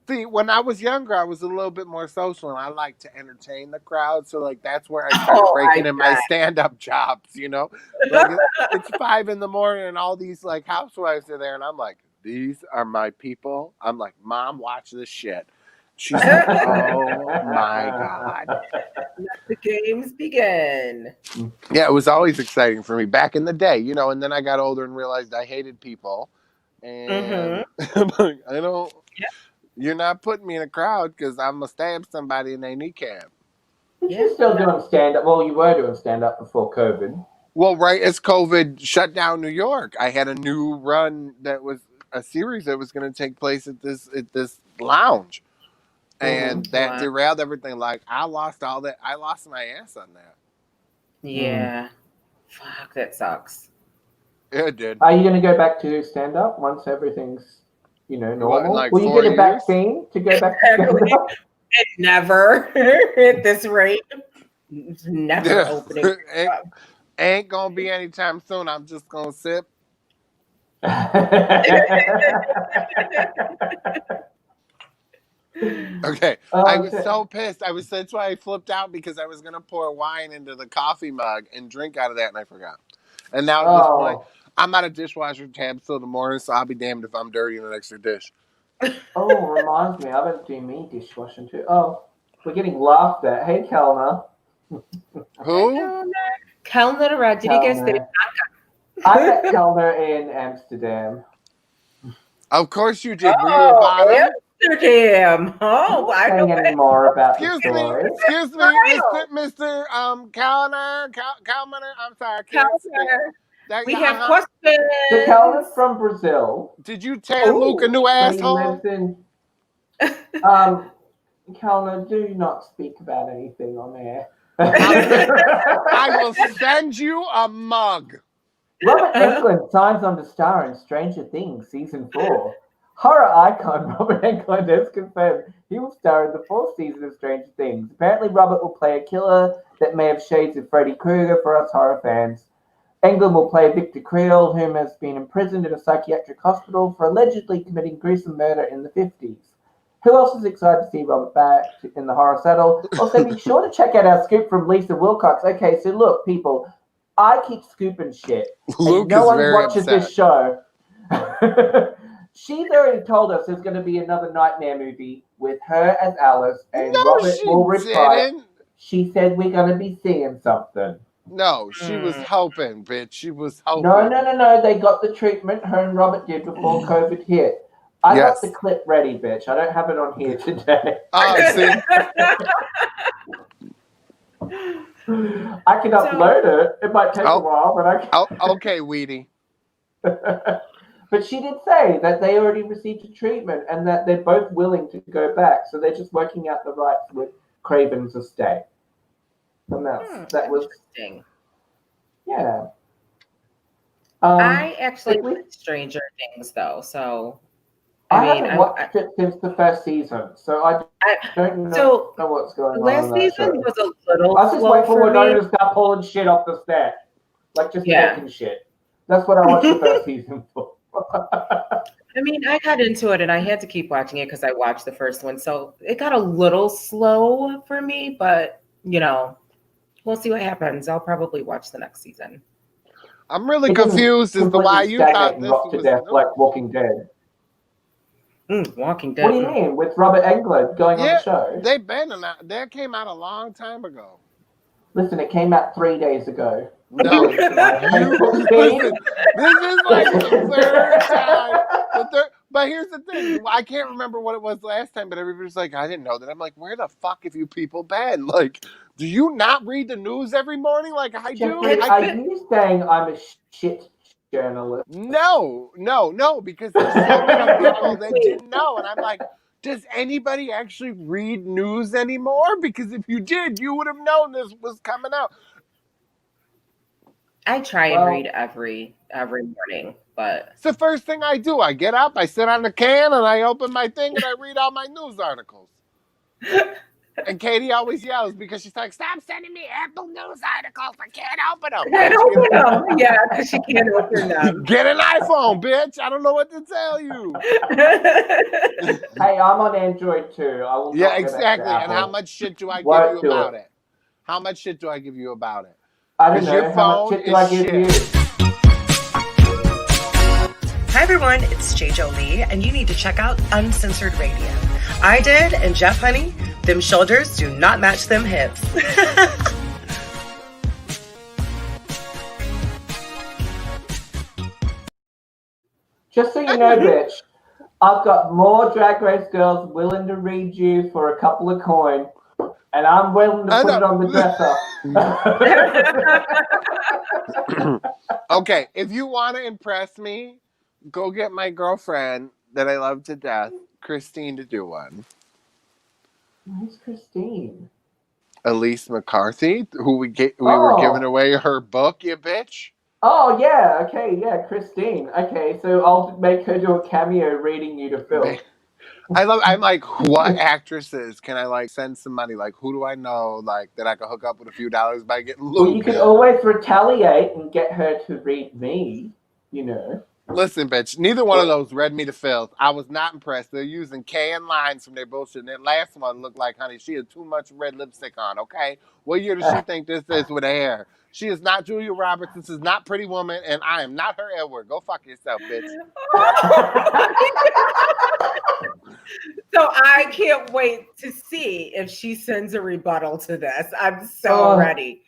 See, when I was younger, I was a little bit more social, and I like to entertain the crowd. So, like, that's where I started breaking in my stand-up jobs. You know, like it's 5 a.m, and all these like housewives are there, and I'm like, these are my people. I'm like, Mom, watch this shit. She's like, oh my God. Let the games begin. Yeah, it was always exciting for me back in the day, you know, and then I got older and realized I hated people. And I'm like, you're not putting me in a crowd because I'm going to stab somebody in their kneecap. You're still doing stand-up. Well, you were doing stand-up before COVID. Well, right as COVID shut down New York, I had a new run that was a series that was going to take place at this lounge. And that derailed everything. Like, I lost all that. I lost my ass on that. Yeah. Fuck, that sucks. Yeah, it did. Are you going to go back to stand-up once everything's, you know, normal? Like will you get a vaccine to go back to stand-up? Never. At this rate. Never opening. Ain't going to be anytime soon. I'm just going to sip. Okay, I was so pissed. That's why I flipped out, because I was gonna pour wine into the coffee mug and drink out of that, and I forgot. And now at this point, I'm out of dishwasher tabs till the morning, so I'll be damned if I'm dirty in an extra dish. Oh, reminds me, I've been doing me dishwashing too. Oh, we're getting laughed at. Hey, Kellner. Who? Kellner, did you guys say? I met Kellner in Amsterdam. Of course you did. Were you a bottom? Amsterdam. Oh, I know anymore about Excuse me, Mr. Kellner. I'm sorry, Kellner. We have questions. So Kellner's from Brazil. Did you tan Luke a new asshole? Kellner, do not speak about anything on air. I will send you a mug. Robert Englund signs on to star in Stranger Things Season 4. Horror icon Robert Englund has confirmed he will star in the 4th season of Stranger Things. Apparently, Robert will play a killer that may have shades of Freddy Krueger for us horror fans. Englund will play Victor Creel, whom has been imprisoned in a psychiatric hospital for allegedly committing gruesome murder in the 50s. Who else is excited to see Robert back in the horror saddle? Also, be sure to check out our scoop from Lisa Wilcox. Okay, so look, people, I keep scooping shit. No one watches this show. She's already told us there's going to be another Nightmare movie with her as Alice, and Robert will reply. She said we're going to be seeing something. No, she was hoping, bitch. She was hoping. No. They got the treatment her and Robert did before COVID hit. I got the clip ready, bitch. I don't have it on here today. Oh, see? I can upload it. It might take a while, but I can. Okay, Weedy. But she did say that they already received a treatment and that they're both willing to go back. So they're just working out the rights with Craven's estate. And that was interesting. Yeah. I actually like Stranger Things, though. So I haven't watched it since the first season, so I don't know what's going on. Last season was a little. I was just waiting for Winona to start pulling shit off the set, like just making shit. That's what I watched the first season for. I mean, I got into it and I had to keep watching it because I watched the first one. So it got a little slow for me, but we'll see what happens. I'll probably watch the next season. I'm really It didn't confused as to why completely you stagnate thought and this rot to was death no. like Walking Dead. Walking Dead. What do you mean? With Robert Englund going on the show? That came out a long time ago. Listen, it came out 3 days ago. No, According to my Facebook feed. listen, this is like the third time. But here's the thing. I can't remember what it was last time, but everybody's like, I didn't know that. I'm like, where the fuck have you people been? Like, do you not read the news every morning like I do? Jeffrey, are you saying I'm a shit journalist? No, because there's so many people that didn't know. And I'm like, does anybody actually read news anymore? Because if you did, you would have known this was coming out. I try and read every morning, but it's the first thing I do. I get up, I sit on the can, and I open my thing, and I read all my news articles. And Katie always yells because she's like, "Stop sending me Apple News articles! I can't open them." Can't open them. Yeah, because she can't open them. Get an iPhone, bitch! I don't know what to tell you. Hey, I'm on Android too. I will. Yeah, exactly. And how much shit do I give you about it? How much shit do I give you about it? I don't know. How much shit do I give you? Hi everyone, it's JJ Lee, and you need to check out Uncensored Radio. I did, and Jeff, honey, them shoulders do not match them hips. Just so you know, bitch, I've got more Drag Race girls willing to read you for a couple of coin, and I'm willing to put it on the dresser. Okay, if you want to impress me, go get my girlfriend that I love to death, Christine, to do one. Who's Christine? Elise McCarthy, who we were giving away her book, you bitch. Oh yeah, okay, yeah, Christine. Okay, so I'll make her do a cameo reading you to Phil. I'm like, what actresses can I like send some money? Like, who do I know like that I can hook up with a few dollars by getting Luke? Well, you could always retaliate and get her to read me, Listen, bitch, neither one of those read me to filth. I was not impressed. They're using canned lines from their bullshit. And that last one looked like, honey, she had too much red lipstick on, okay? What year does she think this is with her hair? She is not Julia Roberts. This is not Pretty Woman, and I am not her Edward. Go fuck yourself, bitch. So I can't wait to see if she sends a rebuttal to this. I'm so ready.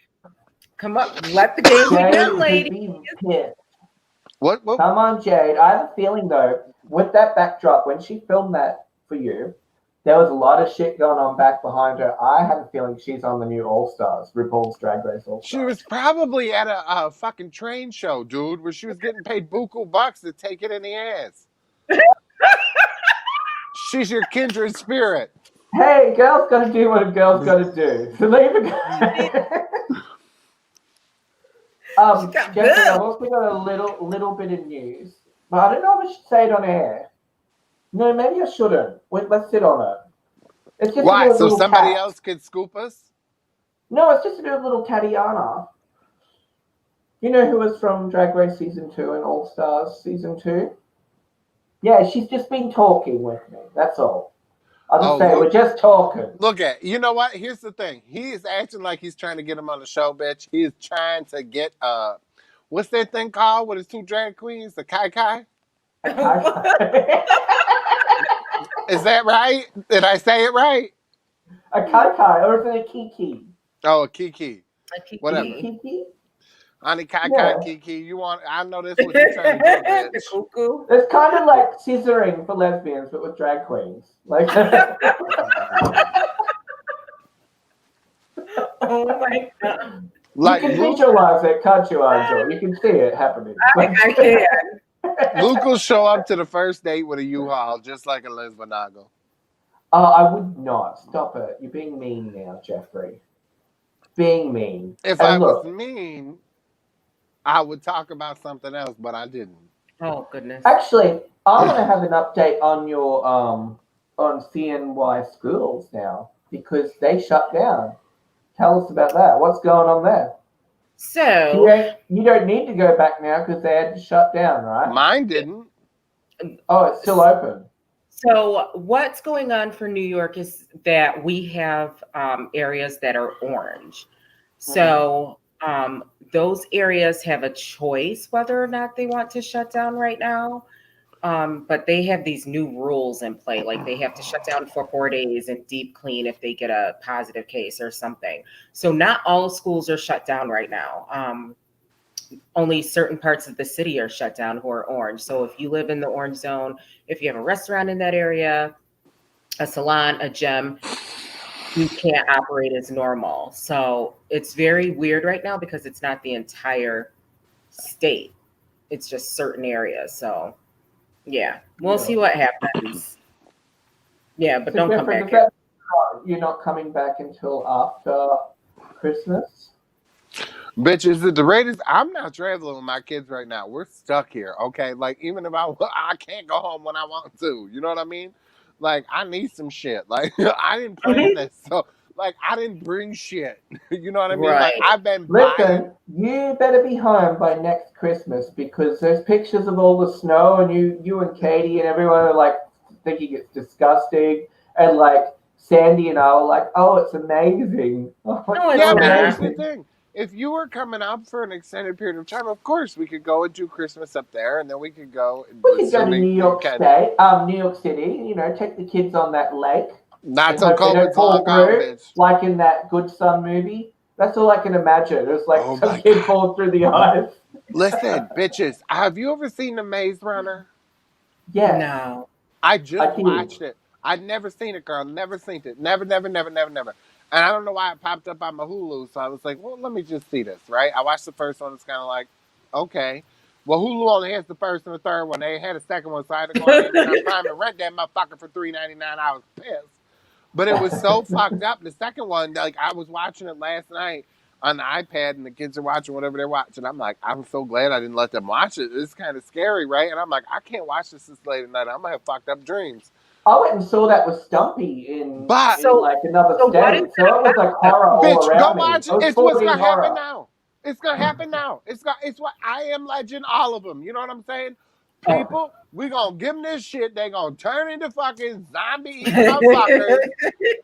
Come up, let the game begin, lady. What? Come on, Jade. I have a feeling, though, with that backdrop, when she filmed that for you, there was a lot of shit going on back behind her. I have a feeling she's on the new All-Stars, RuPaul's Drag Race All-Stars. She was probably at a fucking train show, dude, where she was getting paid buku bucks to take it in the ass. She's your kindred spirit. Hey, girls got to do what a girl's got to do. So leave it go. Jeffrey, I've also got a little bit of news, but I don't know if I should say it on air. No, maybe I shouldn't. Wait, let's sit on it. It's just why? So somebody else could scoop us? No, it's just about little Tatiana. You know who was from Drag Race Season 2 and All Stars Season 2? Yeah, she's just been talking with me. That's all. I'll just say we're just talking. Look you know what? Here's the thing. He is acting like he's trying to get him on the show, bitch. He is trying to get what's that thing called with his two drag queens? The Kai Kai? Is that right? Did I say it right? A Kai Kai, or is it a Kiki? Oh, a Kiki. Whatever. Kiki? Honey, Kai Kai, Kiki. I know this what you're trying to do, bitch. Cuckoo. It's kind of like scissoring for lesbians, but with drag queens. Like. Oh my god. Like, you can visualize it, can't you, Angel? You can see it happening. I can. Luke will show up to the first date with a U-Haul, just like a Lesbinago. Oh, I would not. Stop it. You're being mean now, Jeffrey. Being mean. If I was mean, I would talk about something else, but I didn't. Oh, goodness. Actually, I want to have an update on your on CNY schools now, because they shut down. Tell us about that. What's going on there? So you don't need to go back now because they had to shut down, right? Mine didn't. Oh, it's still open. So what's going on for New York is that we have areas that are orange. So those areas have a choice whether or not they want to shut down right now. But they have these new rules in play, like they have to shut down for 4 days and deep clean if they get a positive case or something. So not all schools are shut down right now. Only certain parts of the city are shut down who are orange. So if you live in the orange zone, if you have a restaurant in that area, a salon, a gym, you can't operate as normal. So it's very weird right now because it's not the entire state. It's just certain areas. So yeah, we'll see what happens. Yeah, but don't come back here. You're not coming back until after Christmas? Bitch, is it the greatest? I'm not traveling with my kids right now. We're stuck here, okay? Like, even if I can't go home when I want to. You know what I mean? Like, I need some shit. Like, I didn't plan this. So, like, I didn't bring shit. You know what I mean? Right. Like, I've been Listen, you better be home by next Christmas because there's pictures of all the snow and you and Katie and everyone are like thinking it's disgusting. And like Sandy and I were like, oh, it's amazing. No, it's yeah, but not. here's the thing. If you were coming up for an extended period of time, of course we could go and do Christmas up there, and then we could go. We could go to New York New York City. You know, take the kids on that lake. Not so COVID's long gone, bitch. Like in that Good Son movie. That's all I can imagine. It's like some kid falls through the ice. Listen, bitches, have you ever seen The Maze Runner? Yeah. No. I just watched it. I'd never seen it, girl. Never seen it. Never. And I don't know why it popped up on my Hulu, so I was like, well, let me just see this, right? I watched the first one. It's kind of like, okay. Well, Hulu only has the first and the third one. They had a second one, so I had to go on Prime and rent that motherfucker for $3.99. I was pissed. But it was so fucked up. The second one, like, I was watching it last night on the iPad, and the kids are watching whatever they're watching. I'm like, I'm so glad I didn't let them watch it. It's kind of scary, right? And I'm like, I can't watch this late at night. I'm going to have fucked up dreams. I went and saw that with Stumpy in like another state. So it was like horror all bitch, around go watch it. It's what's gonna happen now. It's gonna happen now. It's what I Am Legend, all of them. You know what I'm saying? People, we gonna give them this shit. They gonna turn into fucking zombie motherfuckers.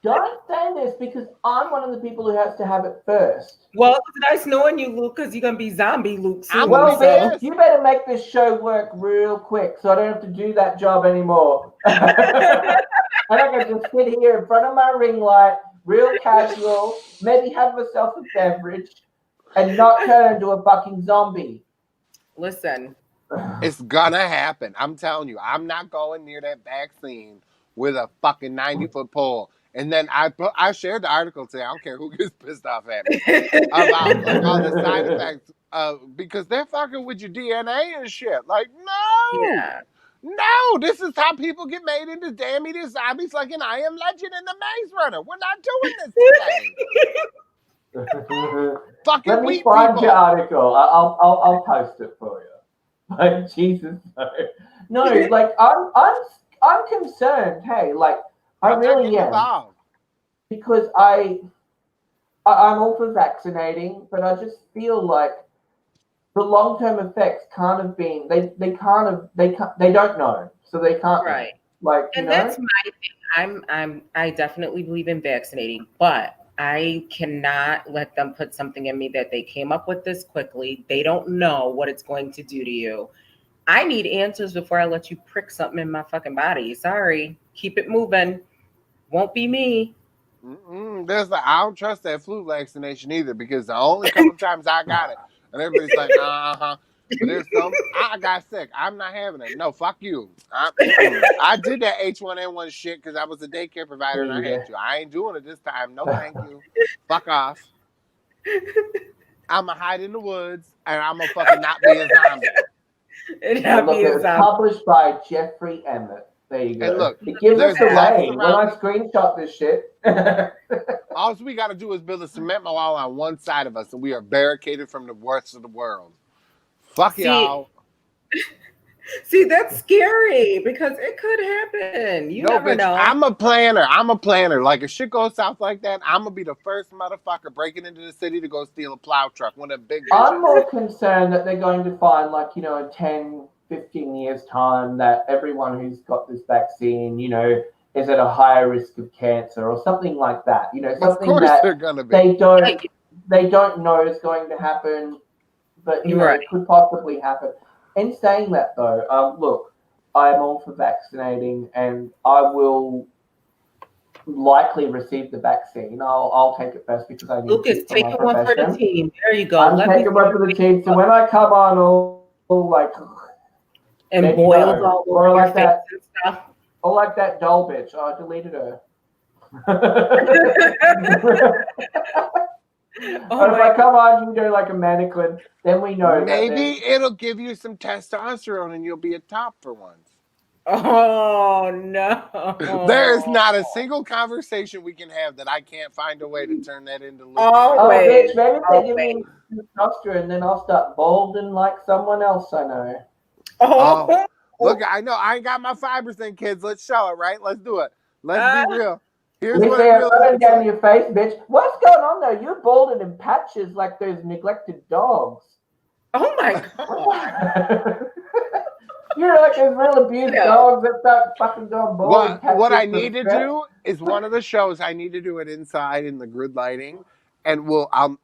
Don't say this because I'm one of the people who has to have it first. Well, it's nice knowing you, Luke, because you're gonna be zombie Luke soon. Well, bitch, you better make this show work real quick so I don't have to do that job anymore. And I can just sit here in front of my ring light, real casual, maybe have myself a beverage, and not turn into a fucking zombie. Listen. It's gonna happen. I'm telling you, I'm not going near that vaccine with a fucking 90-foot pole. And then I shared the article today. I don't care who gets pissed off at me about like all the side effects because they're fucking with your DNA and shit. Like, no. Yeah. No, this is how people get made into damn eating zombies like an I Am Legend and the Maze Runner. We're not doing this today. Fucking Let me find your article. I'll post it for you. Like Jesus, no, like I'm concerned. Hey, like I really am because I'm all for vaccinating, but I just feel like the long-term effects can't have been they don't know, so they can't. Right. Like, and that's my thing. I definitely believe in vaccinating, but I cannot let them put something in me that they came up with this quickly. They don't know what it's going to do to you. I need answers before I let you prick something in my fucking body. Sorry. Keep it moving. Won't be me. I don't trust that flu vaccination either because the only couple times I got it, and everybody's like, But there's some, I got sick. I'm not having it. No, fuck you. I did that H1N1 shit because I was a daycare provider and I had to. I ain't doing it this time. No, thank you. Fuck off. I'm going to hide in the woods and I'm going to fucking not be a zombie. It's published by Jeffrey Emmett. There you go. And look, it gives us away when I screenshot this shit. All we got to do is build a cement wall on one side of us and we are barricaded from the rest of the world. Fuck y'all. See, that's scary because it could happen. You never know. I'm a planner. Like, if shit goes south like that, I'm going to be the first motherfucker breaking into the city to go steal a plow truck. One of the big I'm more concerned that they're going to find, like, you know, a 10 15 years' time that everyone who's got this vaccine, is at a higher risk of cancer or something like that. Of Something course that they're gonna be. they don't know is going to happen, but Right. it could possibly happen. In saying that, though, look, I'm all for vaccinating, and I will likely receive the vaccine. I'll take it first because I need Lucas, to for take my it one for the profession. team. There you go. I'm taking one for the team. So when I come on, all like and boils all over your face and stuff. Or like that doll bitch. Oh, I deleted her. Or if I come on, you go like a mannequin, then we know. Maybe it'll give you some testosterone and you'll be a top for once. Oh no! There is not a single conversation we can have that I can't find a way to turn that into. Bitch, maybe if they give me testosterone, then I'll start balding like someone else I know. Oh, look, I know I ain't got my fibers in, kids. Let's show it, right? Let's do it. Let's be real. Here's what it really looks down your face, bitch. What's going on though? You're balding in patches like those neglected dogs. Oh my god! You're like those real abused dogs that start fucking going bald. What I need to do is one of the shows. I need to do it inside in the grid lighting, and I'll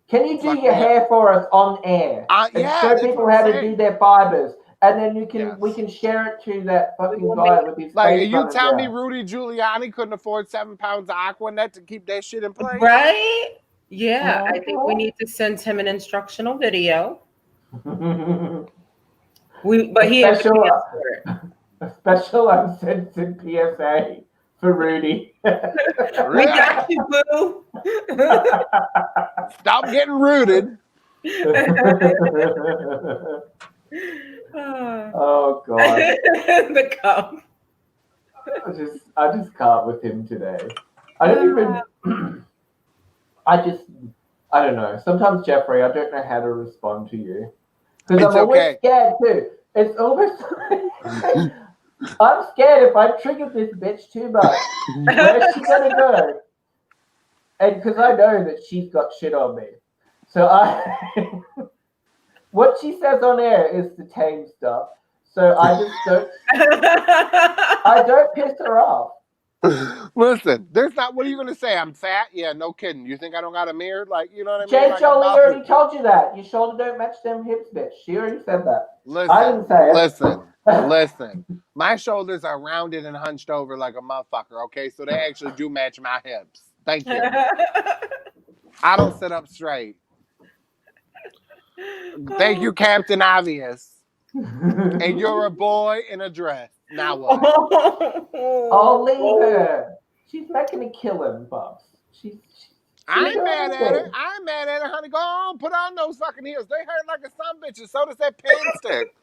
Can you do your hair for us on air? And show people how to do their fibers. And then we can share it to that fucking guy with his face. You tell me Rudy Giuliani couldn't afford 7 pounds of Aquanet to keep that shit in place? Right? Yeah, I think we need to send him an instructional video. A special uncensored PSA for Rudy. We got you, boo. Stop getting rooted. Oh God. The cup. I just can't with him today. I don't know. Sometimes, Jeffrey, I don't know how to respond to you. Because I'm always scared too. It's almost I'm scared if I trigger this bitch too much. Where's she gonna go? And because I know that she's got shit on me. So what she says on air is the tame stuff. So I just don't I don't piss her off. Listen, there's not. What are you gonna say? I'm fat? Yeah, no kidding. You think I don't got a mirror? Like, you know what I mean? Jane Jolie already told you that. Your shoulder don't match them hips, bitch. She already said that. Listen, I didn't say it. Listen. My shoulders are rounded and hunched over like a motherfucker. Okay, so they actually do match my hips. Thank you. I don't sit up straight. Thank you, Captain Obvious. And you're a boy in a dress. Now what? Oh, leave her. She's making me kill him, Bubs. I ain't mad at her. I ain't mad at her, honey. Go on, put on those fucking heels. They hurt like a son bitch, and so does that pin stick.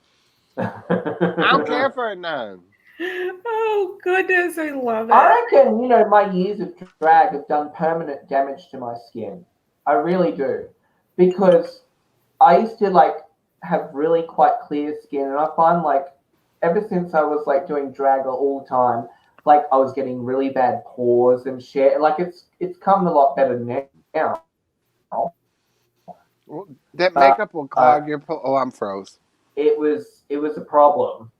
I don't care for it none. Oh, goodness, I love it. I reckon, my years of drag have done permanent damage to my skin. I really do. Because I used to, have really quite clear skin, and I find, ever since I was, doing drag all the time, I was getting really bad pores and shit. It's come a lot better now. That makeup will clog your pores. Oh, I'm froze. It was a problem.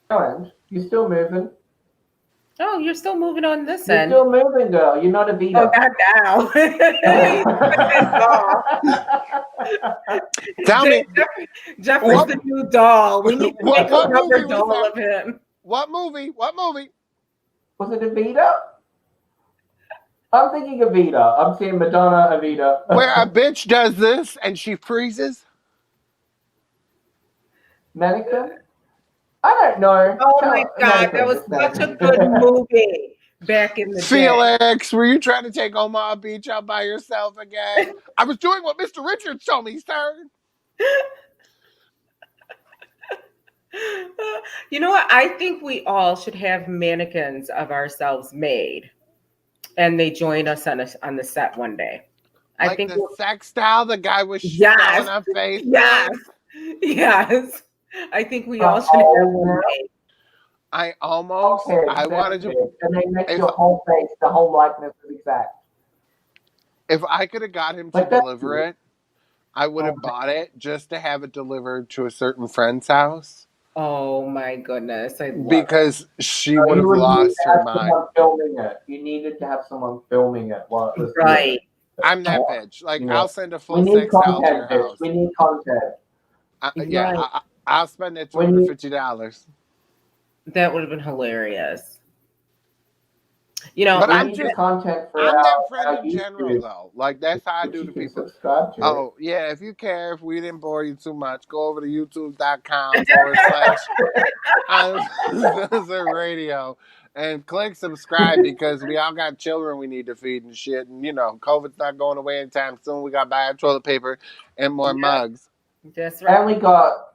And you're still moving. Oh, you're still moving on this You're end. still moving, girl. You're not a Vita. Oh, not now. Tell me. Jeff is the new doll. We need to make a rubber doll of him. What movie? Was it Evita? I'm thinking Evita. I'm seeing Madonna Evita. Where a bitch does this and she freezes? Mannequin? I don't know. Oh my God, that was such a good movie back in the day. Felix, were you trying to take Omaha Beach out by yourself again? I was doing what Mr. Richards told me, sir. You know what? I think we all should have mannequins of ourselves made, and they join us on the set one day. I think the sex style the guy was showing up face. Yes. I think we all should have one. I wanted to. And they make your whole face, the whole likeness is exact. If I could have got him to deliver it, I would have bought it just to have it delivered to a certain friend's house. Oh my goodness. Because she would have lost her mind. Filming it. You needed to have someone filming it while it was right. I'm that bitch. Like, I'll send a full sex doll to your house. We need content. I'll spend that $250. That would have been hilarious. You know, but I'm just content for I'm that friend in general, though. Like, that's how I do to people. Subscribe to it. Yeah, if you care, if we didn't bore you too much, go over to youtube.com /Uncensored Radio and click subscribe because we all got children we need to feed and shit. And, you know, COVID's not going away anytime soon. We got to buy toilet paper and more mugs. That's right. And we got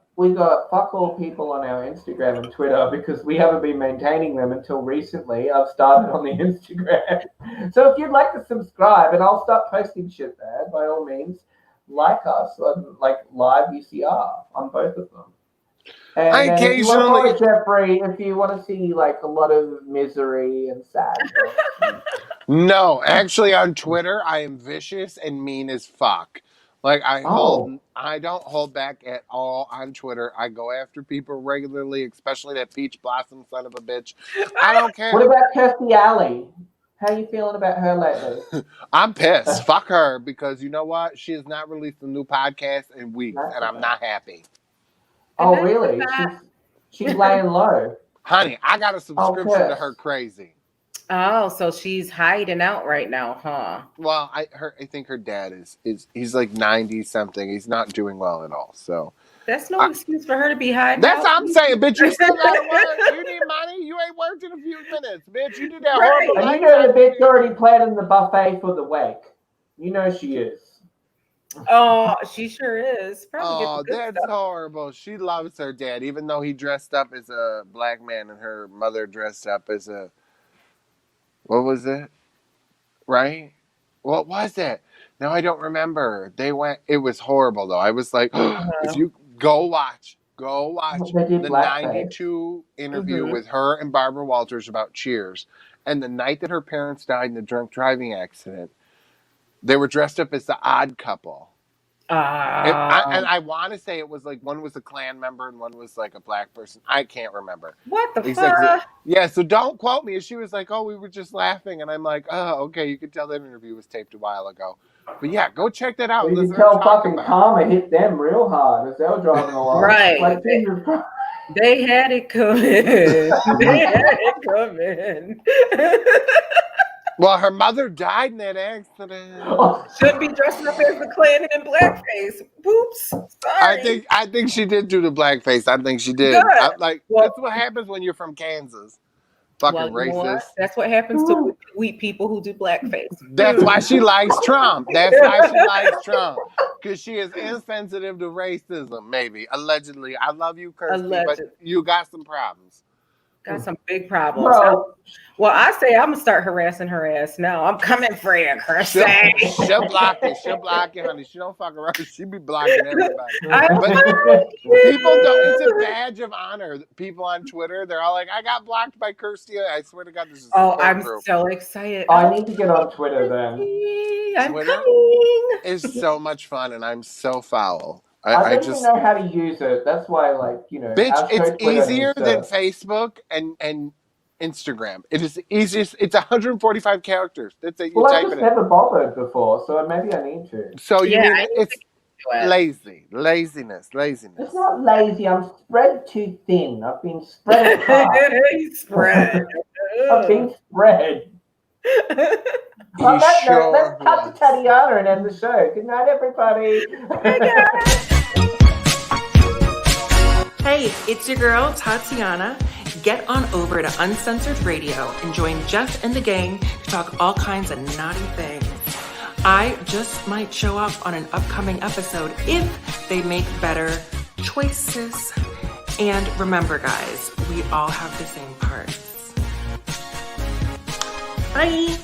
fuck all people on our Instagram and Twitter because we haven't been maintaining them until recently. I've started on the Instagram. So if you'd like to subscribe, and I'll start posting shit there, by all means, like us on like live UCR on both of them. And I occasionally, Jeffrey, if you want to see like a lot of misery and sadness. No, actually on Twitter, I am vicious and mean as fuck. Like I don't hold back at all on Twitter. I go after people regularly, especially that Peach Blossom son of a bitch. I don't care. What about Kirstie Alley? How are you feeling about her lately? I'm pissed. Fuck her because you know what? She has not released a new podcast in weeks, and I'm not happy. Oh really? She's laying low. Honey, I got a subscription to her crazy. Oh, so she's hiding out right now, huh? Well, I think her dad is he's like 90 something. He's not doing well at all. So that's no excuse for her to be hiding. That's what I'm saying, bitch. You still gotta work. You need money. You ain't worked in a few minutes, bitch. You did that horrible. And you know the bitch already planning the buffet for the wake. You know she is. Oh, she sure is. Probably that's horrible. She loves her dad, even though he dressed up as a black man and her mother dressed up as a. What was it? Right? What was it? No, I don't remember. It was horrible though. I was like, if you go watch the 92 interview with her and Barbara Walters about Cheers. And the night that her parents died in a drunk driving accident, they were dressed up as the Odd Couple. And I want to say it was like one was a Klan member and one was like a black person. I can't remember. What the fuck? Yeah, so don't quote me. She was like, oh, we were just laughing. And I'm like, oh, okay. You could tell that interview was taped a while ago. But yeah, go check that out. Well, you can tell fucking karma hit them real hard as they were driving along. Right. Like, they had it coming. They had it coming. Well, her mother died in that accident. Should be dressing up as the Klan in blackface. Oops. Sorry. I think she did do the blackface. I think she did. That's what happens when you're from Kansas. Fucking racist. That's what happens to weak people who do blackface. That's why she likes Trump. That's why she likes Trump. Because she is insensitive to racism, maybe. Allegedly. I love you, Kirstie, but you got some problems. Got some big problems. Well, I say I'm gonna start harassing her ass now. I'm coming for you, Kirstie. She'll block it. She'll block it, honey. She don't fuck around. She be blocking everybody. But people don't. It's a badge of honor. People on Twitter, they're all like, "I got blocked by Kirstie." I swear to God, this is. I'm so excited. I need to get on Twitter then. Twitter is so much fun, and I'm so foul. I don't even know how to use it. That's why, bitch, it's easier than Facebook and Instagram. It is the easiest. It's 145 characters. That's it. Well, I've just never bothered before, so maybe I need to. So it's laziness. It's not lazy. I'm spread too thin. I've been spread apart. I've been spread. On that note, let's cut to Tatiana and end the show. Good night, everybody. Hey, it's your girl, Tatiana. Get on over to Uncensored Radio and join Jeff and the gang to talk all kinds of naughty things. I just might show up on an upcoming episode if they make better choices. And remember, guys, we all have the same parts. Bye.